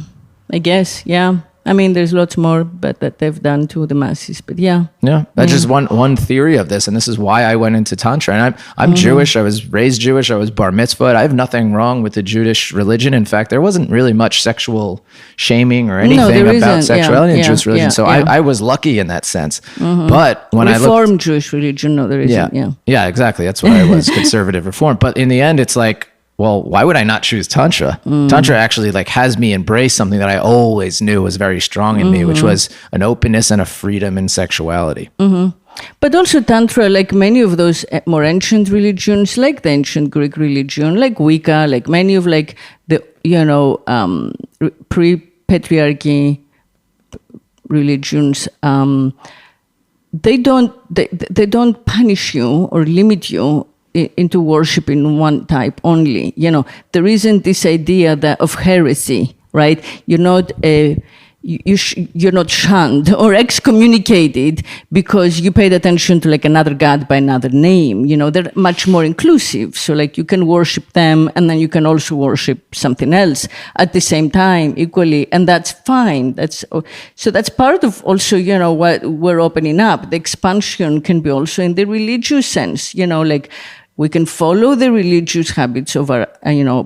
Speaker 1: I guess, yeah. I mean, there's lots more, but that they've done to the masses. But yeah.
Speaker 2: Yeah, that's just one theory of this, and this is why I went into Tantra. And I'm Jewish. I was raised Jewish. I was bar mitzvahed. I have nothing wrong with the Jewish religion. In fact, there wasn't really much sexual shaming or anything about sexuality in Jewish religion. So I was lucky in that sense. But when
Speaker 1: Reformed Jewish religion, no, there isn't.
Speaker 2: Yeah, exactly. That's what I was, conservative Reformed. But in the end, it's like, well, why would I not choose Tantra? Tantra actually like has me embrace something that I always knew was very strong in me, which was an openness and a freedom in sexuality.
Speaker 1: But also Tantra, like many of those more ancient religions, like the ancient Greek religion, like Wicca, like many of like the, pre-patriarchy religions, they don't punish you or limit you into worshiping one type only. There isn't this idea of heresy, right? You're not you're not shunned or excommunicated because you paid attention to like another god by another name. They're much more inclusive. So like you can worship them and then you can also worship something else at the same time equally. And that's fine. So that's part of also, what we're opening up. The expansion can be also in the religious sense, like we can follow the religious habits of our,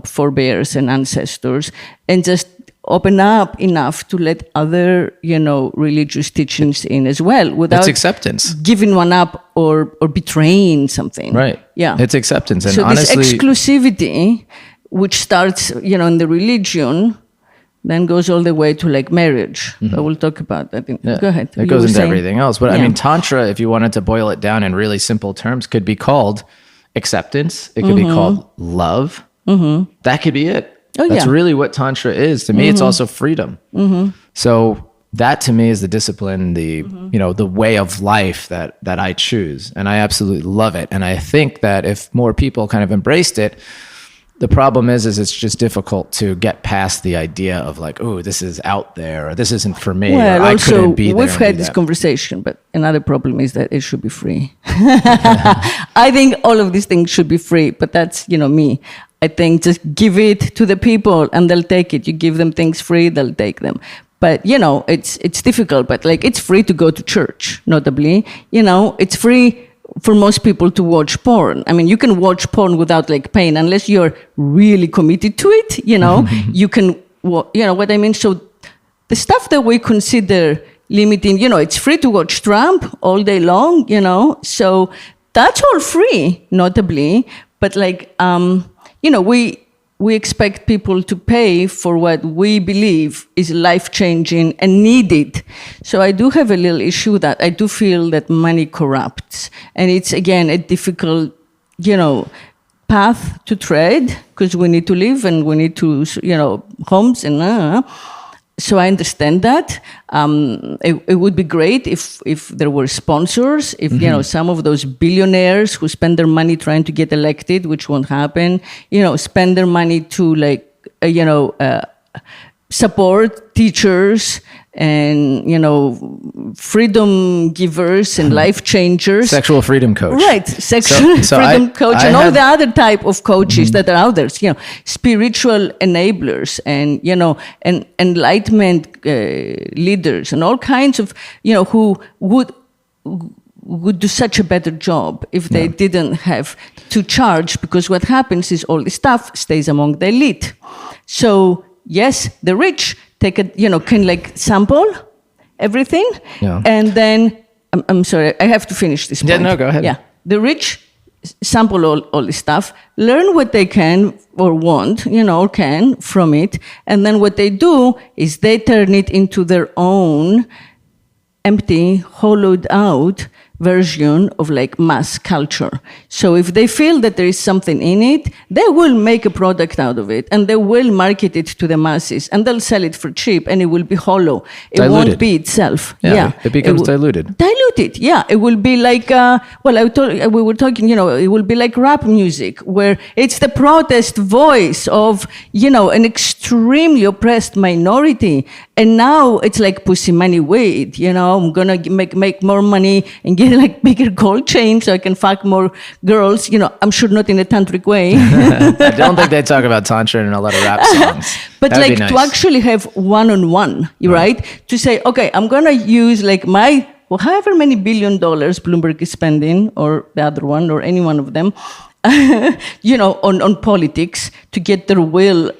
Speaker 1: forebears and ancestors and just open up enough to let other, religious teachings in as well without
Speaker 2: it's acceptance,
Speaker 1: giving one up or betraying something.
Speaker 2: Right.
Speaker 1: Yeah.
Speaker 2: It's acceptance. And
Speaker 1: so
Speaker 2: honestly,
Speaker 1: this exclusivity, which starts, in the religion, then goes all the way to like marriage. But we'll talk about that. Go ahead.
Speaker 2: It goes into everything else. But I mean, Tantra, if you wanted to boil it down in really simple terms, could be called acceptance. It could be called love. That could be it. That's really what Tantra is. To me, it's also freedom. So that to me is the discipline, the the way of life that I choose. And I absolutely love it. And I think that if more people kind of embraced it, the problem is it's just difficult to get past the idea of like, oh, this is out there, or this isn't for me,
Speaker 1: well,
Speaker 2: or I
Speaker 1: also,
Speaker 2: couldn't be there.
Speaker 1: We've had this conversation, but another problem is that it should be free. I think all of these things should be free, but that's, me. I think just give it to the people and they'll take it. You give them things free, they'll take them. But, it's difficult, but like it's free to go to church, notably. It's free for most people to watch porn. I mean, you can watch porn without like pain unless you're really committed to it, you can, what I mean? So the stuff that we consider limiting, it's free to watch Trump all day long, so that's all free, notably. But like, we expect people to pay for what we believe is life-changing and needed. So I do have a little issue with that. I do feel that money corrupts. And it's, again, a difficult, path to tread because we need to live and we need to, homes and So I understand that. It would be great if there were sponsors, if, some of those billionaires who spend their money trying to get elected, which won't happen, spend their money to support teachers and, freedom givers and life changers.
Speaker 2: Sexual freedom coach.
Speaker 1: Right. Sexual freedom coach and all the other type of coaches that are out there, spiritual enablers and, and enlightenment leaders and all kinds of, who would do such a better job if they didn't have to charge, because what happens is all the stuff stays among the elite. So, yes, the rich can like sample everything. Yeah. And then, I'm sorry, I have to finish this point.
Speaker 2: Yeah, no, go ahead.
Speaker 1: Yeah. The rich sample all this stuff, learn what they can or want, or can from it. And then what they do is they turn it into their own empty, hollowed out version of like mass culture. So if they feel that there is something in it, they will make a product out of it and they will market it to the masses and they'll sell it for cheap and it will be hollow. It
Speaker 2: diluted.
Speaker 1: Won't be itself.
Speaker 2: It becomes diluted.
Speaker 1: Diluted, yeah. It will be like, we were talking, it will be like rap music where it's the protest voice of, an extremely oppressed minority And now it's like pussy money weed, I'm gonna make more money and get like bigger gold chain so I can fuck more girls, I'm sure not in a tantric way.
Speaker 2: I don't think they talk about Tantra in a lot of rap songs.
Speaker 1: But
Speaker 2: That'd
Speaker 1: like
Speaker 2: be nice.
Speaker 1: to actually have one-on-one, right? To say, okay, I'm gonna use like however many $1 billion Bloomberg is spending, or the other one, or any one of them, on politics to get their will,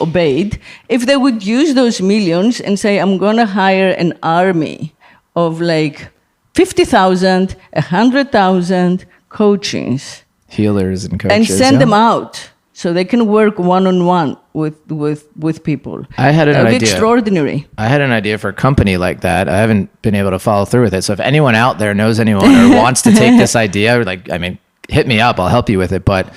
Speaker 1: obeyed. If they would use those millions and say, I'm going to hire an army of like 50,000, 100,000 coaches.
Speaker 2: Healers and coaches.
Speaker 1: And send them out so they can work one-on-one with people.
Speaker 2: I had an idea.
Speaker 1: Extraordinary.
Speaker 2: I had an idea for a company like that. I haven't been able to follow through with it. So if anyone out there knows anyone or wants to take this idea, hit me up. I'll help you with it. But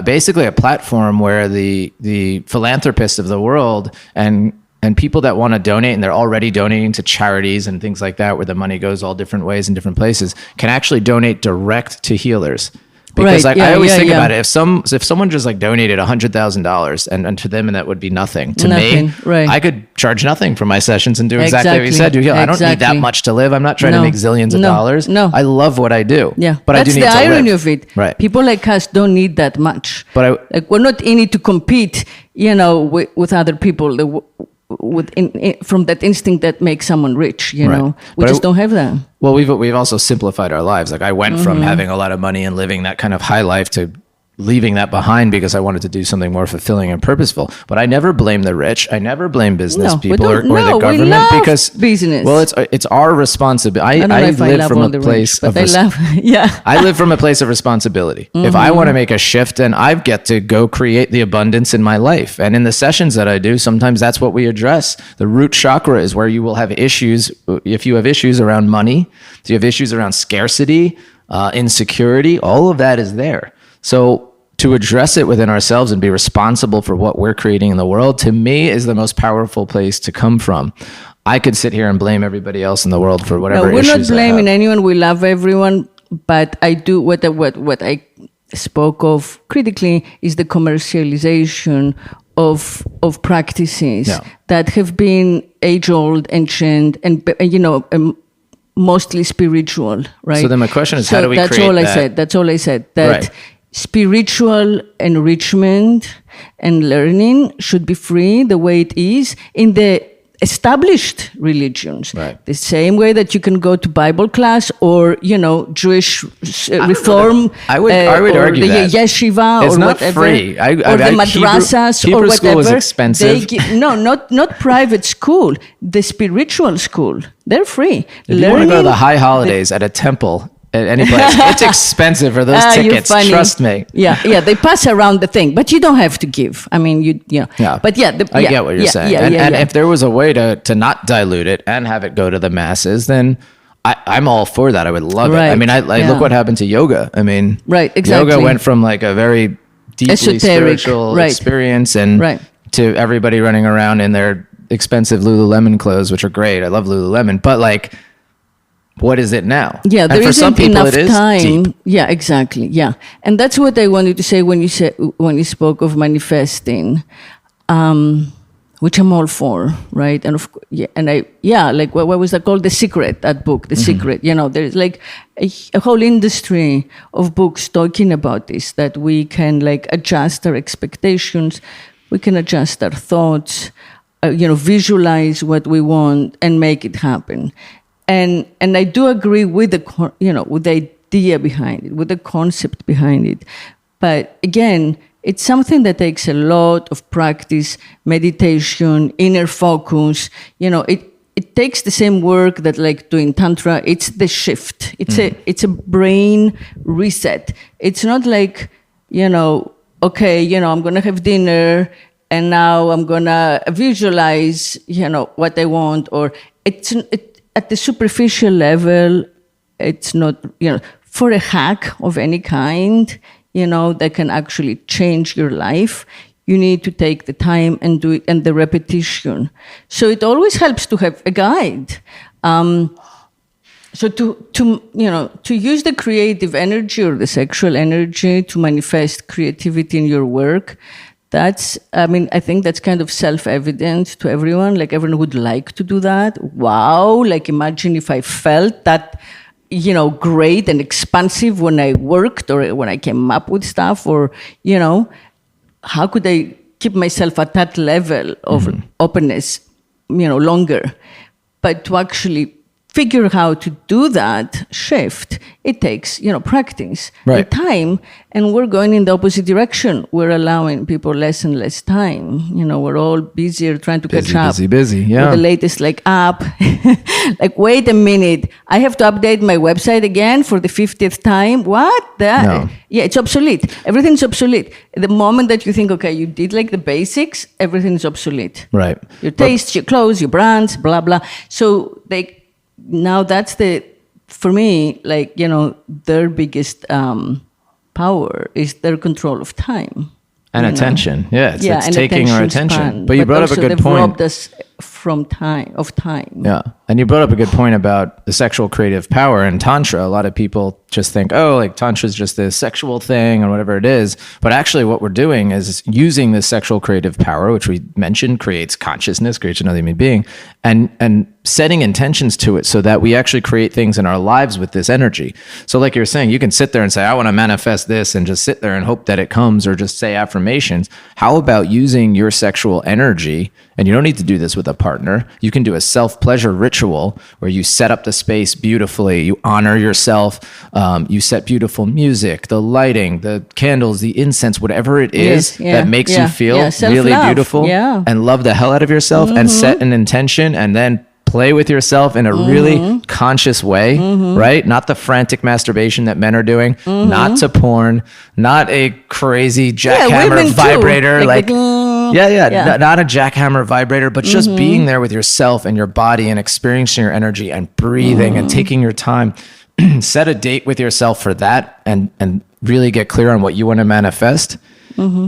Speaker 2: basically a platform where the philanthropists of the world and people that want to donate, and they're already donating to charities and things like that, where the money goes all different ways in different places, can actually donate direct to healers. Because I always think about it. If someone just like donated $100,000 and to them, and that would be nothing to me,
Speaker 1: right.
Speaker 2: I could charge nothing for my sessions and do exactly what you said. I don't need that much to live. I'm not trying to make zillions of dollars.
Speaker 1: No.
Speaker 2: I love what I do.
Speaker 1: Yeah.
Speaker 2: But
Speaker 1: that's
Speaker 2: I do need
Speaker 1: the
Speaker 2: to
Speaker 1: irony
Speaker 2: live.
Speaker 1: of it.
Speaker 2: Right.
Speaker 1: People like us don't need that much.
Speaker 2: But
Speaker 1: we're not in it to compete, with other people. From that instinct that makes someone rich,
Speaker 2: Right.
Speaker 1: We just don't have that.
Speaker 2: Well, we've also simplified our lives. Like I went from having a lot of money and living that kind of high life to leaving that behind because I wanted to do something more fulfilling and purposeful. But I never blame the rich. I never blame business people or the government,
Speaker 1: we love
Speaker 2: because
Speaker 1: business.
Speaker 2: Well, it's our responsibility. I live from a place of I live from a place of responsibility. If I want to make a shift, then I get to go create the abundance in my life. And in the sessions that I do, sometimes that's what we address. The root chakra is where you will have issues. If you have issues around money, if you have issues around scarcity, insecurity, all of that is there. So to address it within ourselves and be responsible for what we're creating in the world, to me, is the most powerful place to come from. I could sit here and blame everybody else in the world for whatever issues.
Speaker 1: No, we're not blaming anyone. We love everyone. But I do what I spoke of critically is the commercialization of practices that have been age-old, ancient, and mostly spiritual, right?
Speaker 2: So then my question is, how do we create that?
Speaker 1: That's all I said. That spiritual enrichment and learning should be free the way it is in the established religions.
Speaker 2: Right.
Speaker 1: The same way that you can go to Bible class or, Jewish reform.
Speaker 2: I would argue
Speaker 1: the
Speaker 2: that.
Speaker 1: yeshiva
Speaker 2: it's
Speaker 1: or
Speaker 2: not
Speaker 1: whatever.
Speaker 2: Free.
Speaker 1: Or the madrasas
Speaker 2: Hebrew
Speaker 1: or whatever.
Speaker 2: School is expensive.
Speaker 1: Not private school. The spiritual school. They're free.
Speaker 2: If you want to go to the high holidays at a temple, at any place, it's expensive for those tickets. Trust me.
Speaker 1: Yeah, they pass around the thing, but you don't have to give. I mean,
Speaker 2: Yeah.
Speaker 1: But
Speaker 2: I get what you're saying. And if there was a way to not dilute it and have it go to the masses, then I'm all for that. I would love it. I mean, I look what happened to yoga. I mean,
Speaker 1: right, exactly.
Speaker 2: Yoga went from like a very deeply
Speaker 1: esoteric,
Speaker 2: spiritual experience and to everybody running around in their expensive Lululemon clothes, which are great. I love Lululemon, but like, what is it now?
Speaker 1: Yeah, there
Speaker 2: for
Speaker 1: isn't
Speaker 2: some people,
Speaker 1: enough
Speaker 2: it is
Speaker 1: time.
Speaker 2: Deep.
Speaker 1: Yeah, exactly. Yeah, and that's what I wanted to say when you spoke of manifesting, which I'm all for, right? And like what was that called? The Secret. That book, The Secret. There's like a whole industry of books talking about this. That we can like adjust our expectations, we can adjust our thoughts, visualize what we want and make it happen. And I do agree with with the idea behind it, with the concept behind it. But again, it's something that takes a lot of practice, meditation, inner focus. It takes the same work that like doing Tantra. It's the shift. It's a brain reset. It's not like, okay, I'm going to have dinner and now I'm going to visualize, what I want, or at the superficial level, it's not, for a hack of any kind, that can actually change your life, you need to take the time and do it and the repetition. So it always helps to have a guide. So to use the creative energy or the sexual energy to manifest creativity in your work, I think that's kind of self-evident to everyone. Like everyone would like to do that. Wow. Like imagine if I felt that, great and expansive when I worked or when I came up with stuff, or, how could I keep myself at that level of openness, longer? But to actually figure out how to do that shift, it takes, practice and time. And we're going in the opposite direction. We're allowing people less and less time. We're all busier trying to catch up.
Speaker 2: Busy. Yeah.
Speaker 1: With the latest app. Like, wait a minute, I have to update my website again for the 50th time. What?
Speaker 2: No.
Speaker 1: Yeah, it's obsolete. Everything's obsolete. The moment that you think, okay, you did the basics, everything's obsolete.
Speaker 2: Right.
Speaker 1: Your tastes, your clothes, your brands, blah, blah. So now that's for me, their biggest power is their control of time.
Speaker 2: And attention. Yeah, it's taking our attention.
Speaker 1: Span.
Speaker 2: But you brought up a good point.
Speaker 1: Robbed us from time.
Speaker 2: Yeah. And you brought up a good point about the sexual creative power in Tantra. A lot of people just think, Tantra is just this sexual thing or whatever it is. But actually what we're doing is using this sexual creative power, which we mentioned creates consciousness, creates another human being, and setting intentions to it so that we actually create things in our lives with this energy. So like you're saying, you can sit there and say, I want to manifest this, and just sit there and hope that it comes, or just say affirmations. How about using your sexual energy? And you don't need to do this with a partner. You can do a self-pleasure ritual where you set up the space beautifully. You honor yourself. You set beautiful music, the lighting, the candles, the incense, whatever it is that makes you feel really beautiful and love the hell out of yourself, and set an intention, and then play with yourself in a really conscious way, right? Not the frantic masturbation that men are doing, not to porn, not a crazy jackhammer vibrator, not a jackhammer vibrator, but just being there with yourself and your body and experiencing your energy and breathing and taking your time. Set a date with yourself for that, and really get clear on what you want to manifest.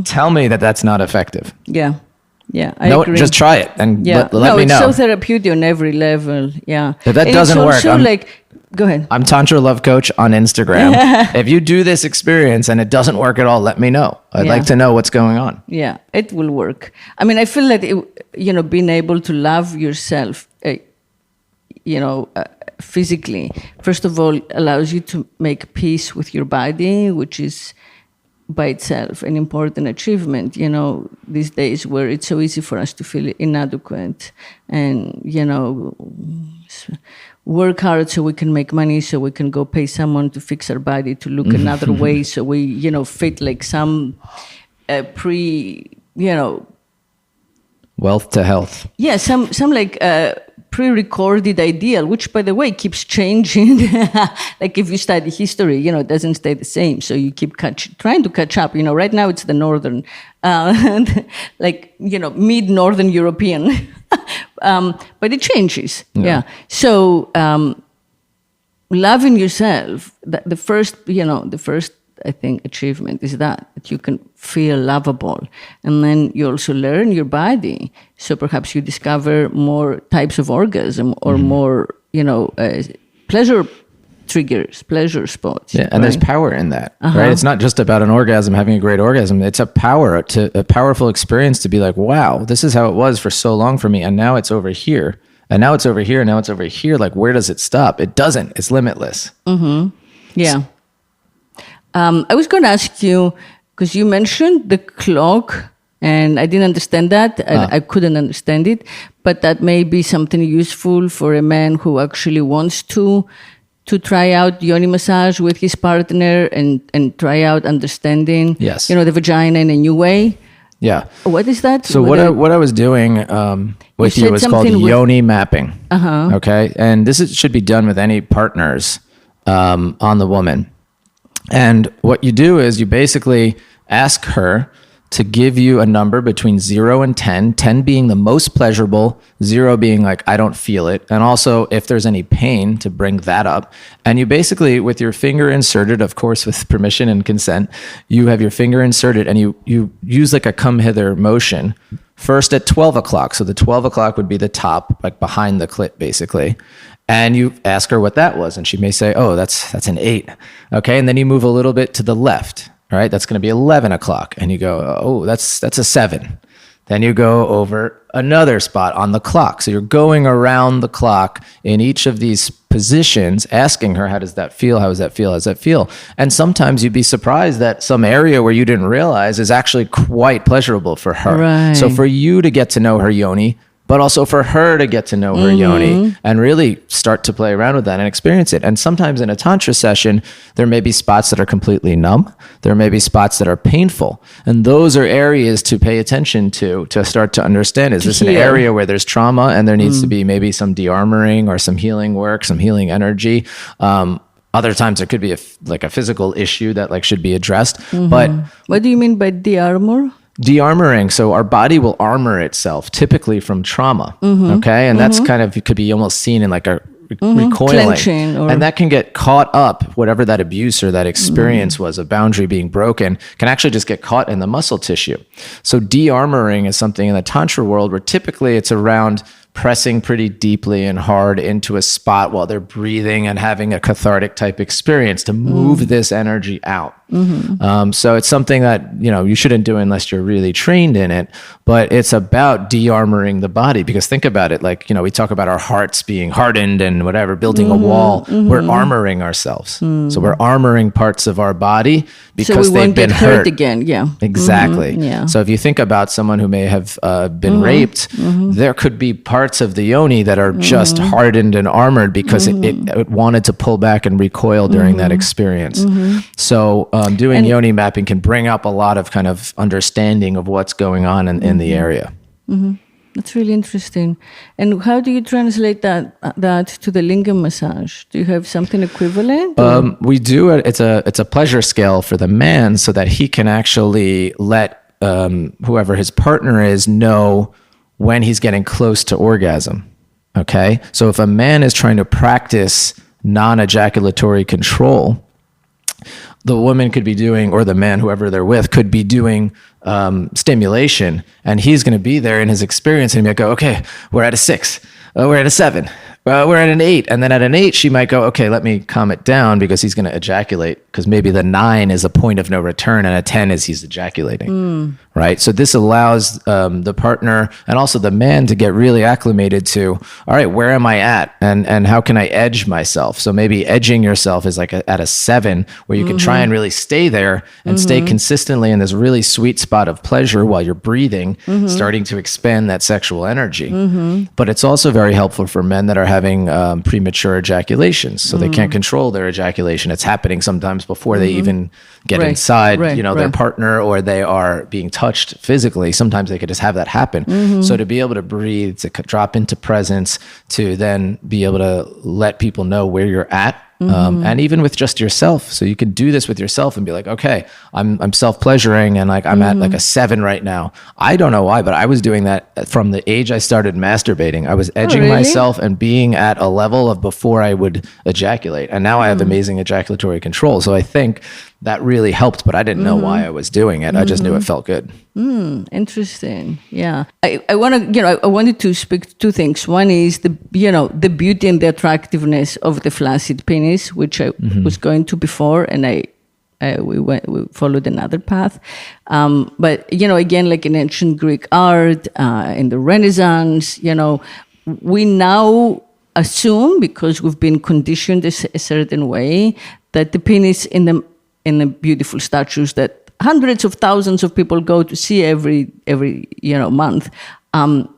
Speaker 2: Tell me that that's not effective.
Speaker 1: Yeah, I agree.
Speaker 2: Just try it and let me know.
Speaker 1: It's so therapeutic on every level. Yeah.
Speaker 2: If that doesn't work,
Speaker 1: go ahead.
Speaker 2: I'm Tantra Love Coach on Instagram. If you do this experience and it doesn't work at all, let me know. I'd like to know what's going on.
Speaker 1: Yeah, it will work. I feel like, being able to love yourself, physically, first of all, allows you to make peace with your body, which is by itself an important achievement, these days where it's so easy for us to feel inadequate and, work hard so we can make money, so we can go pay someone to fix our body to look another way, so we, fit like some
Speaker 2: wealth to health.
Speaker 1: Yeah, some pre-recorded ideal, which, by the way, keeps changing. Like if you study history, it doesn't stay the same. So you keep trying to catch up. Right now it's the northern, mid-northern European, but it changes. Yeah. So loving yourself, the first, I think, achievement is that you can feel lovable. And then you also learn your body. So perhaps you discover more types of orgasm or more, pleasure triggers, pleasure spots.
Speaker 2: Yeah, and there's power in that, right? It's not just about an orgasm, having a great orgasm. It's a powerful experience to be like, wow, this is how it was for so long for me. And now it's over here. And now it's over here. And now it's over here. Like, where does it stop? It doesn't. It's limitless.
Speaker 1: Yeah. I was going to ask you, because you mentioned the clock, and I didn't understand that. I couldn't understand it, but that may be something useful for a man who actually wants to try out Yoni massage with his partner and try out understanding, the vagina in a new way.
Speaker 2: Yeah.
Speaker 1: What is that?
Speaker 2: So what I was doing with you was called Yoni mapping. Okay, and this should be done with any partners on the woman. And what you do is you basically ask her to give you a number between 0 and 10, 10 being the most pleasurable, 0 being like, I don't feel it. And also, if there's any pain, to bring that up. And you basically, with your finger inserted, of course, with permission and consent, you have your finger inserted and you use like a come hither motion. First at 12 o'clock. So the 12 o'clock would be the top, like behind the clit, basically. And you ask her what that was. And she may say, oh, that's an 8. Okay. And then you move a little bit to the left. All right, that's going to be 11 o'clock. And you go, oh, that's a 7. Then you go over another spot on the clock. So you're going around the clock in each of these positions, asking her, how does that feel? How does that feel? How does that feel? And sometimes you'd be surprised that some area where you didn't realize is actually quite pleasurable for her.
Speaker 1: Right.
Speaker 2: So for you to get to know her yoni, but also for her to get to know her yoni and really start to play around with that and experience it. And sometimes in a Tantra session, there may be spots that are completely numb. There may be spots that are painful. And those are areas to pay attention to start to understand, is this an area where there's trauma and there needs to be maybe some de-armoring or some healing work, some healing energy. Other times there could be a physical issue that like should be addressed. But
Speaker 1: what do you mean by de-armor?
Speaker 2: De-armoring, so our body will armor itself typically from trauma, okay? And that's kind of, it could be almost seen in like a recoiling.
Speaker 1: Clenching
Speaker 2: And that can get caught up, whatever that abuse or that experience was, a boundary being broken, can actually just get caught in the muscle tissue. So de-armoring is something in the Tantra world where typically it's around pressing pretty deeply and hard into a spot while they're breathing and having a cathartic type experience to move this energy out. So it's something that, you shouldn't do unless you're really trained in it, but it's about de-armoring the body, because think about it, like, we talk about our hearts being hardened and whatever, building a wall. We're armoring ourselves. So we're armoring parts of our body because they've been hurt
Speaker 1: again. Yeah.
Speaker 2: Exactly.
Speaker 1: Yeah.
Speaker 2: So if you think about someone who may have been raped, there could be parts of the yoni that are just hardened and armored because it wanted to pull back and recoil during that experience. So doing yoni mapping can bring up a lot of kind of understanding of what's going on in the area.
Speaker 1: That's really interesting. And how do you translate that to the lingam massage? Do you have something equivalent?
Speaker 2: We do. It's a pleasure scale for the man so that he can actually let whoever his partner is know when he's getting close to orgasm. Okay? So if a man is trying to practice non-ejaculatory control, the woman could be doing, or the man, whoever they're with, could be doing stimulation, and he's going to be there in his experience, and he might go, okay, we're at a 6, we're at a 7, we're at an 8, and then at an 8, she might go, okay, let me calm it down, because he's going to ejaculate, because maybe the 9 is a point of no return, and a 10 is he's ejaculating, right? So this allows the partner and also the man to get really acclimated to, all right, where am I at, and how can I edge myself? So maybe edging yourself is like at a 7, where you can try and really stay there and stay consistently in this really sweet spot of pleasure while you're breathing, starting to expand that sexual energy. But it's also very helpful for men that are having premature ejaculations, so they can't control their ejaculation. It's happening sometimes before they even get inside, their partner, or they are being touched physically. Sometimes they could just have that happen. So to be able to breathe, to drop into presence, to then be able to let people know where you're at, and even with just yourself. So you can do this with yourself and be like, okay, I'm self-pleasuring and like I'm at like a 7 right now. I don't know why, but I was doing that from the age I started masturbating. I was edging myself and being at a level of before I would ejaculate. And now I have amazing ejaculatory control. So I think that really helped, but I didn't know why I was doing it. I just knew it felt good.
Speaker 1: Interesting. Yeah. I wanted to speak to 2 things. One is the beauty and the attractiveness of the flaccid penis, which I was going to before, and we followed another path. But, again, like in ancient Greek art, in the Renaissance, we now assume, because we've been conditioned a certain way, that the penis in the beautiful statues that hundreds of thousands of people go to see every month,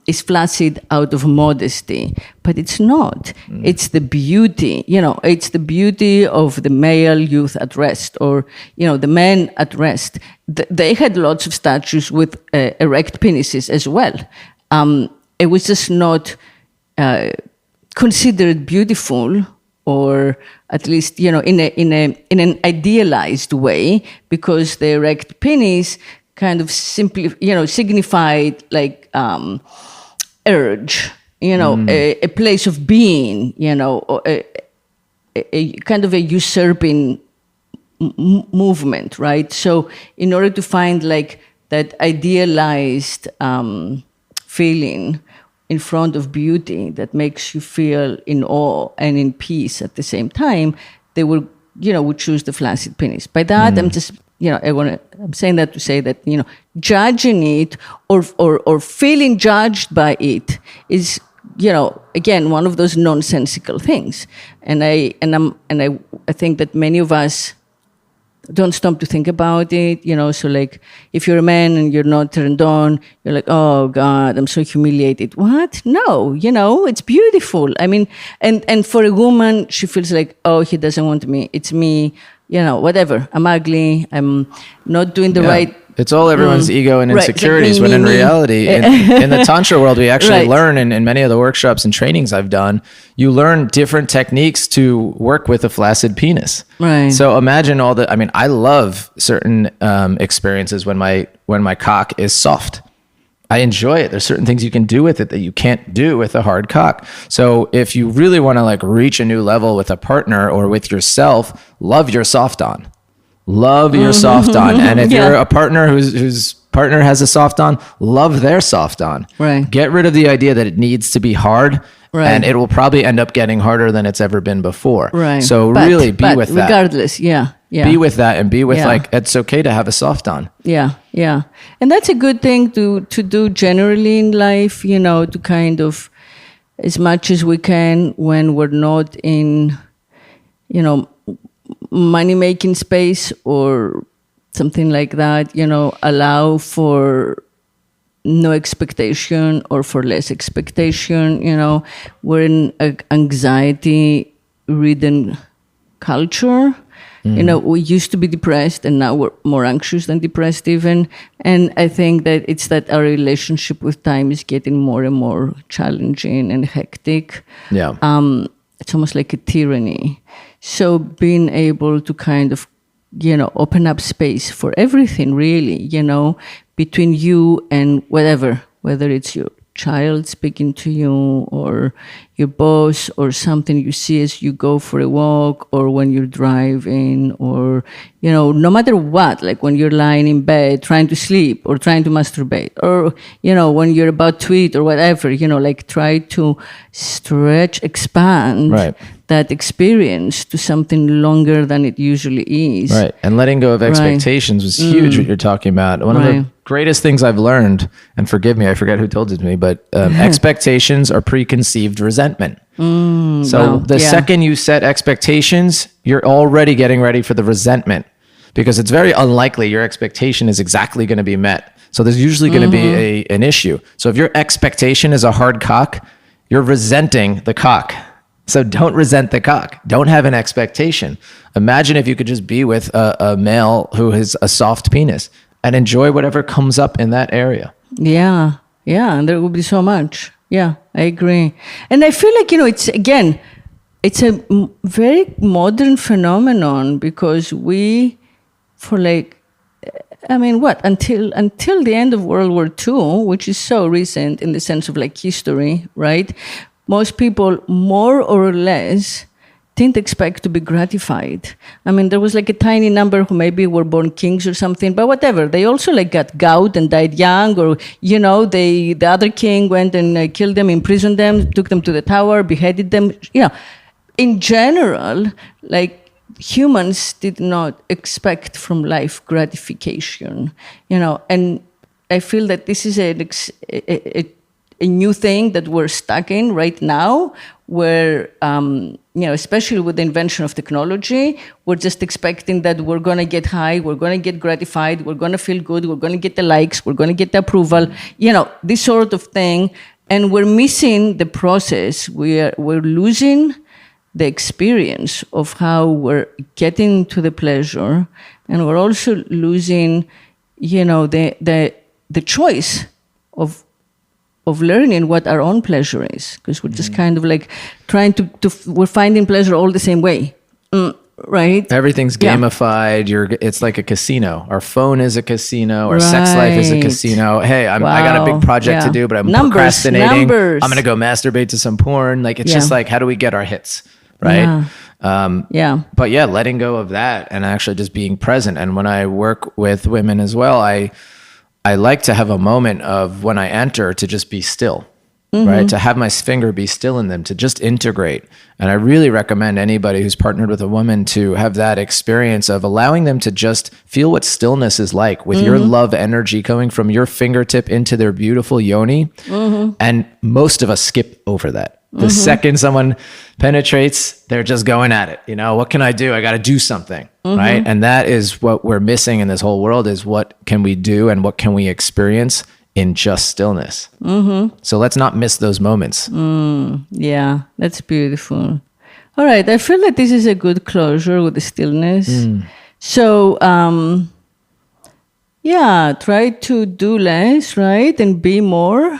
Speaker 1: is flaccid out of modesty, but it's not. It's the beauty, it's the beauty of the male youth at rest, or, the men at rest. They had lots of statues with erect penises as well. It was just not considered beautiful, or at least, in an idealized way, because the erect penis kind of simply, signified like urge, a place of being, a kind of a usurping movement, right? So in order to find like that idealized feeling in front of beauty that makes you feel in awe and in peace at the same time, they would choose the flaccid penis. By that, I'm just, I'm saying that to say that, judging it or feeling judged by it is, again, one of those nonsensical things. And I think that many of us don't stop to think about it, so like if you're a man and you're not turned on, you're like, oh God, I'm so humiliated. What? No, it's beautiful. I mean, and for a woman, she feels like, oh, he doesn't want me. It's me, whatever. I'm ugly. I'm not doing the right.
Speaker 2: It's all everyone's ego and insecurities,
Speaker 1: like
Speaker 2: when in reality, in the Tantra world, we actually learn in many of the workshops and trainings I've done, you learn different techniques to work with a flaccid penis.
Speaker 1: Right.
Speaker 2: So imagine I love certain experiences when my cock is soft. I enjoy it. There's certain things you can do with it that you can't do with a hard cock. So if you really want to like reach a new level with a partner or with yourself, love your soft on. Love your soft on. And if you're a partner whose partner has a soft on, love their soft on.
Speaker 1: Right.
Speaker 2: Get rid of the idea that it needs to be hard. Right. And it will probably end up getting harder than it's ever been before.
Speaker 1: Right.
Speaker 2: So really be with that.
Speaker 1: Regardless, yeah.
Speaker 2: Be with that and be with like, it's okay to have a soft on.
Speaker 1: Yeah. And that's a good thing to do generally in life, to kind of, as much as we can when we're not in, money-making space or something like that, allow for no expectation or for less expectation. We're in an anxiety-ridden culture. We used to be depressed and now we're more anxious than depressed even. And I think that it's that our relationship with time is getting more and more challenging and hectic.
Speaker 2: Yeah.
Speaker 1: It's almost like a tyranny. So being able to kind of, open up space for everything really, between you and whatever, whether it's your child speaking to you or your boss or something you see as you go for a walk or when you're driving or, no matter what, like when you're lying in bed trying to sleep or trying to masturbate or, when you're about to eat or whatever, like try to expand that experience to something longer than it usually is.
Speaker 2: Right. And letting go of expectations was huge, what you're talking about. One of the greatest things I've learned, and forgive me, I forget who told it to me, but expectations are preconceived resentment. So the second you set expectations, you're already getting ready for the resentment because it's very unlikely your expectation is exactly going to be met. So there's usually going to be an issue. So if your expectation is a hard cock, you're resenting the cock. So don't resent the cock. Don't have an expectation. Imagine if you could just be with a male who has a soft penis and enjoy whatever comes up in that area.
Speaker 1: Yeah. And there will be so much. Yeah, I agree. And I feel like, it's a very modern phenomenon because until the end of World War II, which is so recent in the sense of like history, right? Most people more or less didn't expect to be gratified. There was like a tiny number who maybe were born kings or something, but whatever. They also like got gout and died young, or the other king went and killed them, imprisoned them, took them to the tower, beheaded them. In general, like humans did not expect from life gratification. And I feel that this is a new thing that we're stuck in right now, where, especially with the invention of technology, we're just expecting that we're going to get high, we're going to get gratified, we're going to feel good, we're going to get the likes, we're going to get the approval, this sort of thing. And we're missing the process. We're losing the experience of how we're getting to the pleasure. And we're also losing, the choice of learning what our own pleasure is, because we're just kind of like trying we're finding pleasure all the same way, right?
Speaker 2: Everything's gamified. It's like a casino. Our phone is a casino. Our sex life is a casino. Hey, I got a big project to do, but I'm procrastinating. I'm going to go masturbate to some porn. Like, it's just like, how do we get our hits, right? But letting go of that and actually just being present. And when I work with women as well, I like to have a moment of when I enter to just be still right? To have my finger be still in them, to just integrate. And I really recommend anybody who's partnered with a woman to have that experience of allowing them to just feel what stillness is like with your love energy coming from your fingertip into their beautiful yoni. And most of us skip over that. The second someone penetrates, they're just going at it. You know, what can I do? I got to do something, right? And that is what we're missing in this whole world, is what can we do and what can we experience in just stillness. So let's not miss those moments.
Speaker 1: Yeah, that's beautiful. All right, I feel that this is a good closure with the stillness. So, yeah, try to do less, right? And be more.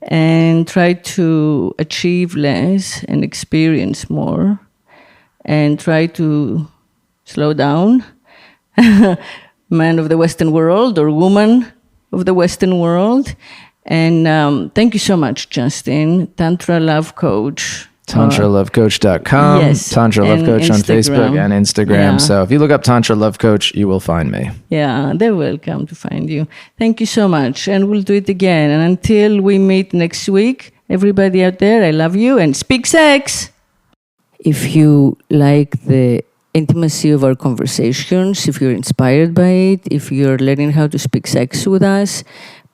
Speaker 1: And try to achieve less and experience more. And try to slow down. Man of the Western world or woman of the Western world. And thank you so much, Justin. Tantra Love Coach.
Speaker 2: TantraLoveCoach.com,
Speaker 1: Yes,
Speaker 2: Tantra Love
Speaker 1: and
Speaker 2: Coach on Facebook
Speaker 1: Instagram.
Speaker 2: and Instagram.
Speaker 1: Yeah.
Speaker 2: So if you look up Tantra Love Coach, you will find me.
Speaker 1: Yeah, they're welcome to find you. Thank you so much. And we'll do it again. And until we meet next week, everybody out there, I love you and speak sex. If you like the intimacy of our conversations, if you're inspired by it, if you're learning how to speak sex with us,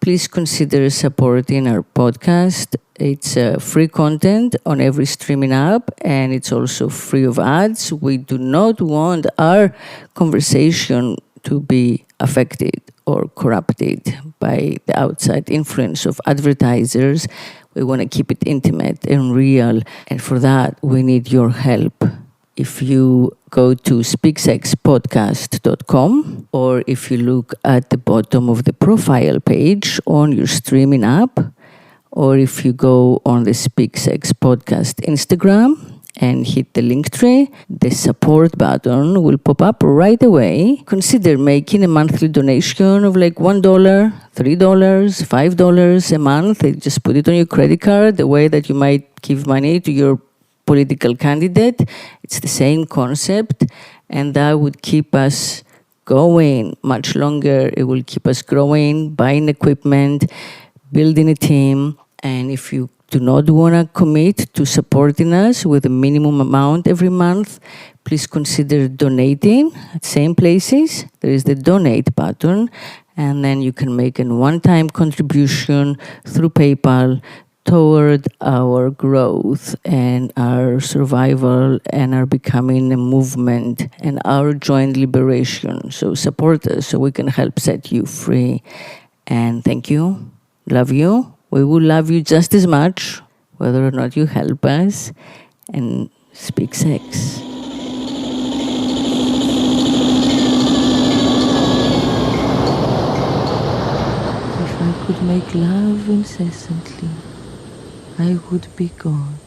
Speaker 1: please consider supporting our podcast. It's free content on every streaming app, and it's also free of ads. We do not want our conversation to be affected or corrupted by the outside influence of advertisers. We want to keep it intimate and real, and for that, we need your help. If you go to speaksexpodcast.com, or if you look at the bottom of the profile page on your streaming app, or if you go on the Speak Sex Podcast Instagram and hit the link tree, the support button will pop up right away. Consider making a monthly donation of like $1, $3, $5 a month. And just put it on your credit card, the way that you might give money to your political candidate. It's the same concept, and that would keep us going much longer. It will keep us growing, buying equipment, building a team. And if you do not want to commit to supporting us with a minimum amount every month, please consider donating at same places. There is the donate button, and then you can make a one-time contribution through PayPal toward our growth and our survival and our becoming a movement and our joint liberation. So support us so we can help set you free. And thank you. Love you. We will love you just as much, whether or not you help us. And speak sex. If I could make love incessantly, I would be God.